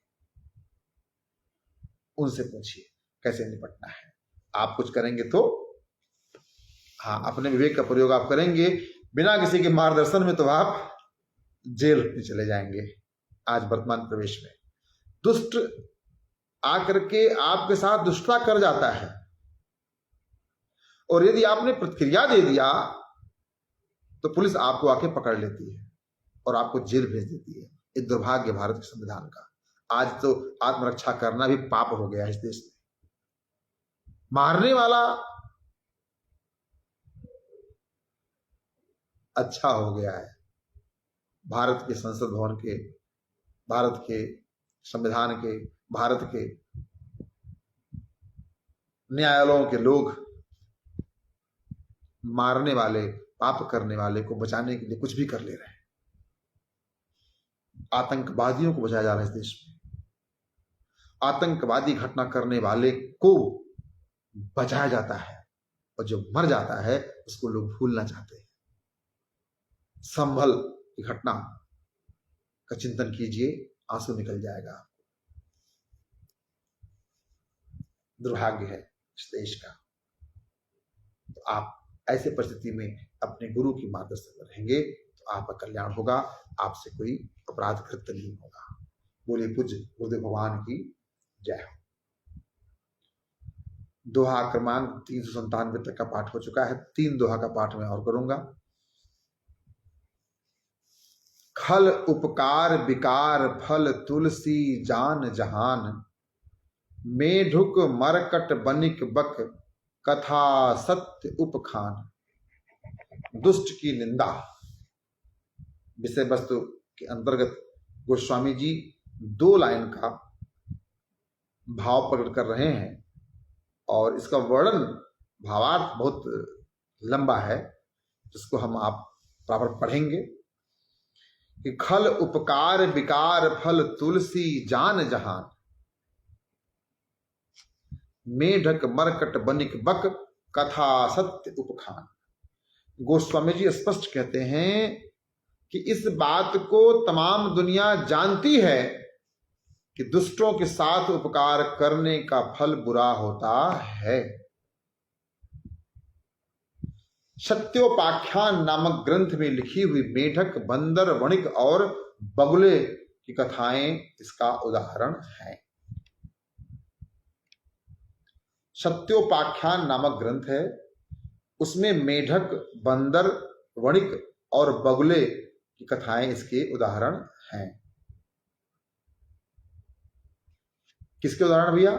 उनसे पूछिए कैसे निपटना है। आप कुछ करेंगे तो हाँ, अपने विवेक का प्रयोग आप करेंगे, बिना किसी के मार्गदर्शन में तो आप जेल में चले जाएंगे। आज वर्तमान प्रवेश में दुष्ट आकर के आपके साथ दुष्टता कर जाता है और यदि आपने प्रतिक्रिया दे दिया तो पुलिस आपको आके पकड़ लेती है और आपको जेल भेज देती है। ये दुर्भाग्य भारत के संविधान का। आज तो आत्मरक्षा करना भी पाप हो गया इस देश में। मारने वाला अच्छा हो गया है। भारत के संसद भवन के, भारत के संविधान के, भारत के न्यायालयों के लोग मारने वाले पाप करने वाले को बचाने के लिए कुछ भी कर ले रहे हैं। आतंकवादियों को बचाया जा रहा है इस देश में। आतंकवादी घटना करने वाले को बचाया जाता है और जो मर जाता है उसको लोग भूलना चाहते हैं। संभल की घटना का चिंतन कीजिए, आंसू निकल जाएगा। दुर्भाग्य है इस देश का। तो आप ऐसे परिस्थिति में अपने गुरु की मार्गदर्शन में रहेंगे तो आपका कल्याण होगा, आपसे कोई अपराध कृत्य नहीं होगा। बोलिए पूज्य गुरुदेव भगवान की जय हो। दोहा क्रमांक 397 तक का पाठ हो चुका है। 3 दोहा का पाठ मैं और करूंगा। खल उपकार विकार फल तुलसी जान जहान, मेढुक मरकट बनिक बक कथा सत्य उपखान। दुष्ट की निंदा विषय वस्तु के अंतर्गत गोस्वामी जी 2 लाइन का भाव प्रकट कर रहे हैं और इसका वर्णन भावार्थ बहुत लंबा है, जिसको हम आप बराबर पढ़ेंगे कि खल उपकार विकार फल तुलसी जान जहान, मेढक मरकट बनिक बक कथा सत्य उपखान। गोस्वामी जी स्पष्ट कहते हैं कि इस बात को तमाम दुनिया जानती है कि दुष्टों के साथ उपकार करने का फल बुरा होता है। सत्योपाख्यान नामक ग्रंथ में लिखी हुई मेढक, बंदर, वणिक और बगुले की कथाएं इसका उदाहरण है। सत्योपाख्यान नामक ग्रंथ है, उसमें मेढक, बंदर, वणिक और बगुले की कथाएं इसके उदाहरण हैं। किसके उदाहरण भैया?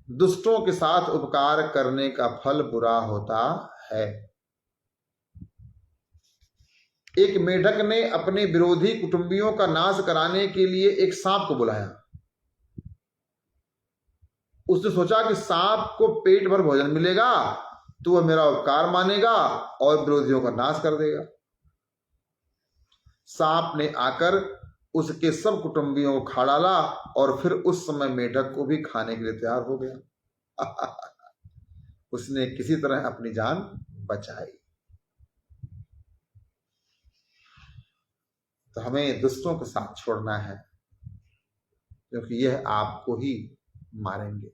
दुष्टों के साथ उपकार करने का फल बुरा होता है। एक मेढक ने अपने विरोधी कुटुंबियों का नाश कराने के लिए एक सांप को बुलाया। उसने सोचा कि सांप को पेट भर भोजन मिलेगा तो वह मेरा उपकार मानेगा और विरोधियों का नाश कर देगा। सांप ने आकर उसके सब कुटुंबियों को खा डाला और फिर उस समय मेढक को भी खाने के लिए तैयार हो गया। उसने किसी तरह अपनी जान बचाई। तो हमें दुष्टों के साथ छोड़ना है, क्योंकि यह आपको ही मारेंगे।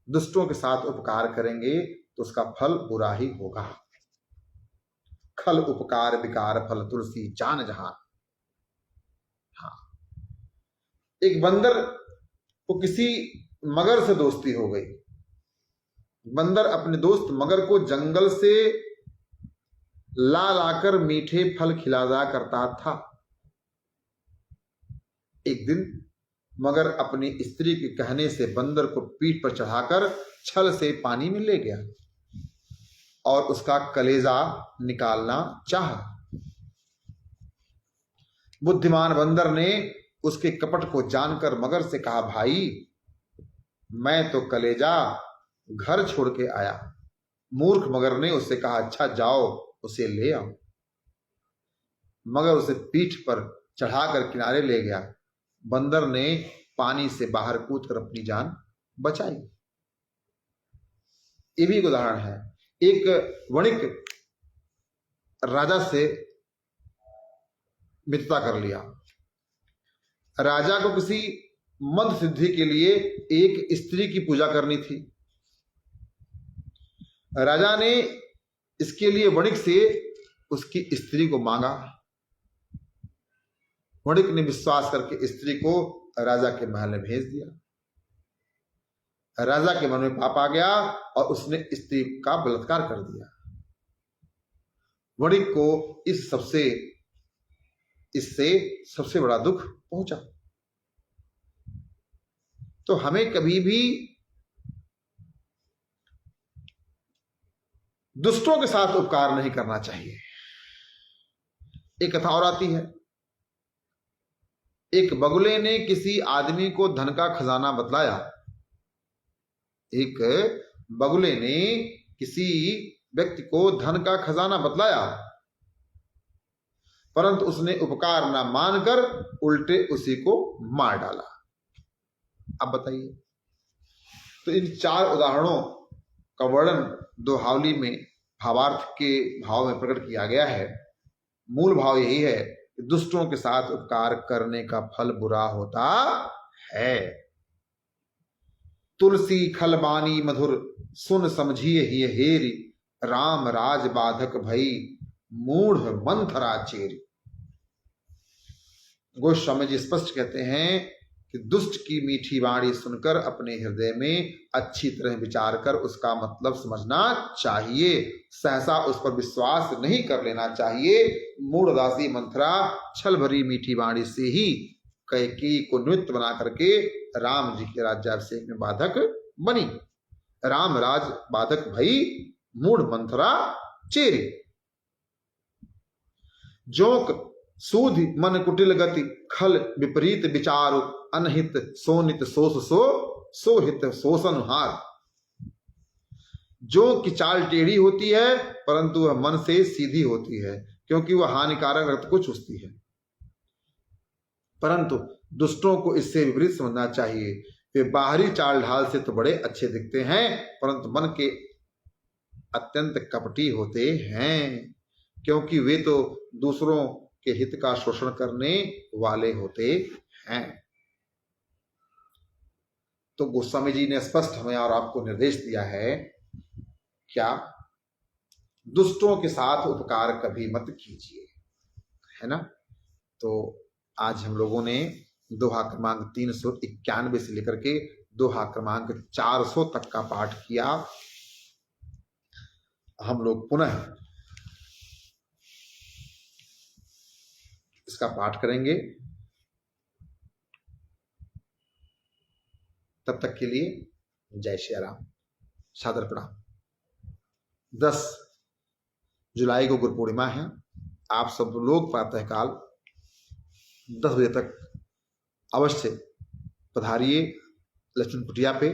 दुष्टों के साथ उपकार करेंगे तो उसका फल बुरा ही होगा। खल उपकार विकार फल तुलसी जान जहान। हाँ, एक बंदर को किसी मगर से दोस्ती हो गई। बंदर अपने दोस्त मगर को जंगल से ला लाकर मीठे फल खिलाया करता था। एक दिन मगर अपनी स्त्री के कहने से बंदर को पीठ पर चढ़ाकर छल से पानी में ले गया और उसका कलेजा निकालना चाहा। बुद्धिमान बंदर ने उसके कपट को जानकर मगर से कहा, भाई मैं तो कलेजा घर छोड़ के आया। मूर्ख मगर ने उससे कहा, अच्छा जाओ उसे ले आओ। मगर उसे पीठ पर चढ़ाकर किनारे ले गया। बंदर ने पानी से बाहर कूदकर अपनी जान बचाई। ये भी एक उदाहरण है। एक वणिक राजा से मित्रता कर लिया। राजा को किसी मंत्र सिद्धि के लिए एक स्त्री की पूजा करनी थी। राजा ने इसके लिए वणिक से उसकी स्त्री को मांगा। वणिक ने विश्वास करके स्त्री को राजा के महल में भेज दिया। राजा के मन में पाप आ गया और उसने स्त्री का बलात्कार कर दिया। वणिक को इससे सबसे बड़ा दुख पहुंचा। तो हमें कभी भी दुष्टों के साथ उपकार नहीं करना चाहिए। एक कथा और आती है। एक बगुले ने किसी आदमी को धन का खजाना बतलाया। एक बगुले ने किसी व्यक्ति को धन का खजाना बतलाया, परंतु उसने उपकार न मानकर उल्टे उसी को मार डाला। अब बताइए, तो इन 4 उदाहरणों का वर्णन दोहावली में भावार्थ के भाव में प्रकट किया गया है। मूल भाव यही है कि दुष्टों के साथ उपकार करने का फल बुरा होता है। तुलसी खलबानी मधुर सुन समझिए ही हेरी, राम राज बाधक भई मूढ़ मंथरा चेरी। गोस्वामी जी स्पष्ट कहते हैं कि दुष्ट की मीठी वाणी सुनकर अपने हृदय में अच्छी तरह विचार कर उसका मतलब समझना चाहिए, सहसा उस पर विश्वास नहीं कर लेना चाहिए। मूढ़दासी मंथरा छल भरी मीठी वाणी से ही कैकेयी को निमित्त बना करके राम जी के राज्याभिषेक में बाधक बनी। राम राज बाधक भई मूढ़ मंथरा चेरी। जोक सूधि मन कुटिल गति खल विपरीत विचारु, अनहित सोनित सोस सोहित शोषण हार। जो की चाल टेढ़ी होती है परंतु वह मन से सीधी होती है, क्योंकि वह हानिकारक रक्त को चूसती है। परंतु दुष्टों को इससे विपरीत समझना चाहिए। वे बाहरी चाल ढाल से तो बड़े अच्छे दिखते हैं, परंतु मन के अत्यंत कपटी होते हैं, क्योंकि वे तो दूसरों के हित का शोषण करने वाले होते हैं। तो गोस्वामी जी ने स्पष्ट हमें और आपको निर्देश दिया है, क्या? दुष्टों के साथ उपकार कभी मत कीजिए, है ना। तो आज हम लोगों ने दोहा क्रमांक 391 से लेकर के दोहा क्रमांक 400 तक का पाठ किया। हम लोग पुनः इसका पाठ करेंगे। तब तक के लिए जय श्री राम, सादर प्रणाम। 10 जुलाई को गुरु पूर्णिमा है। आप सब लोग प्रातःकाल 10 बजे तक अवश्य पधारिए लक्ष्मण कुटिया पे।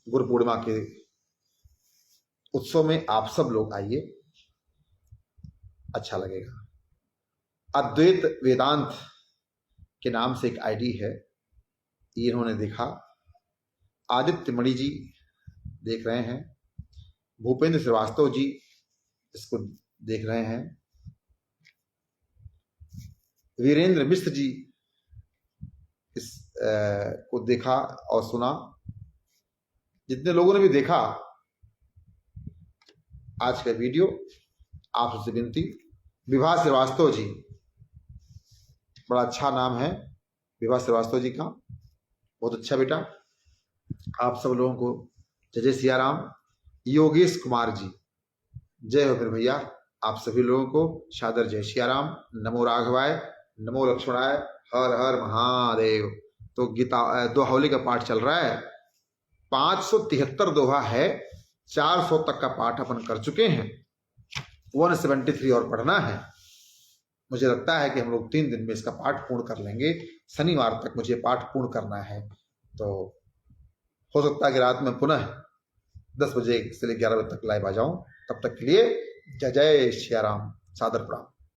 गुरु पूर्णिमा के उत्सव में आप सब लोग आइए, अच्छा लगेगा। अद्वैत वेदांत के नाम से एक आईडी है, ये इन्होंने देखा। आदित्य मणि जी देख रहे हैं, भूपेंद्र श्रीवास्तव जी इसको देख रहे हैं, वीरेंद्र मिश्र जी इस को देखा और सुना। जितने लोगों ने भी देखा आज का वीडियो, आप सबसे विनती, विभा श्रीवास्तव जी, बड़ा अच्छा नाम है विभा श्रीवास्तव जी का, बहुत अच्छा बेटा। आप सब लोगों को जय जय सिया राम। योगेश कुमार जी, जय हो फिर भैया। आप सभी लोगों को सादर जय सिया राम। नमो राघवाय, नमो लक्ष्मणाय, हर हर महादेव। तो गीता दोहावली का पाठ चल रहा है, 573 दोहा है, 400 तक का पाठ अपन कर चुके हैं, 173 और पढ़ना है। मुझे लगता है कि हम लोग 3 दिन में इसका पाठ पूर्ण कर लेंगे। शनिवार तक मुझे पाठ पूर्ण करना है, तो हो सकता है कि रात में पुनः 10 बजे से 11 बजे तक लाइव आ जाऊं। तब तक के लिए जय जय श्री राम, सादर प्रणाम।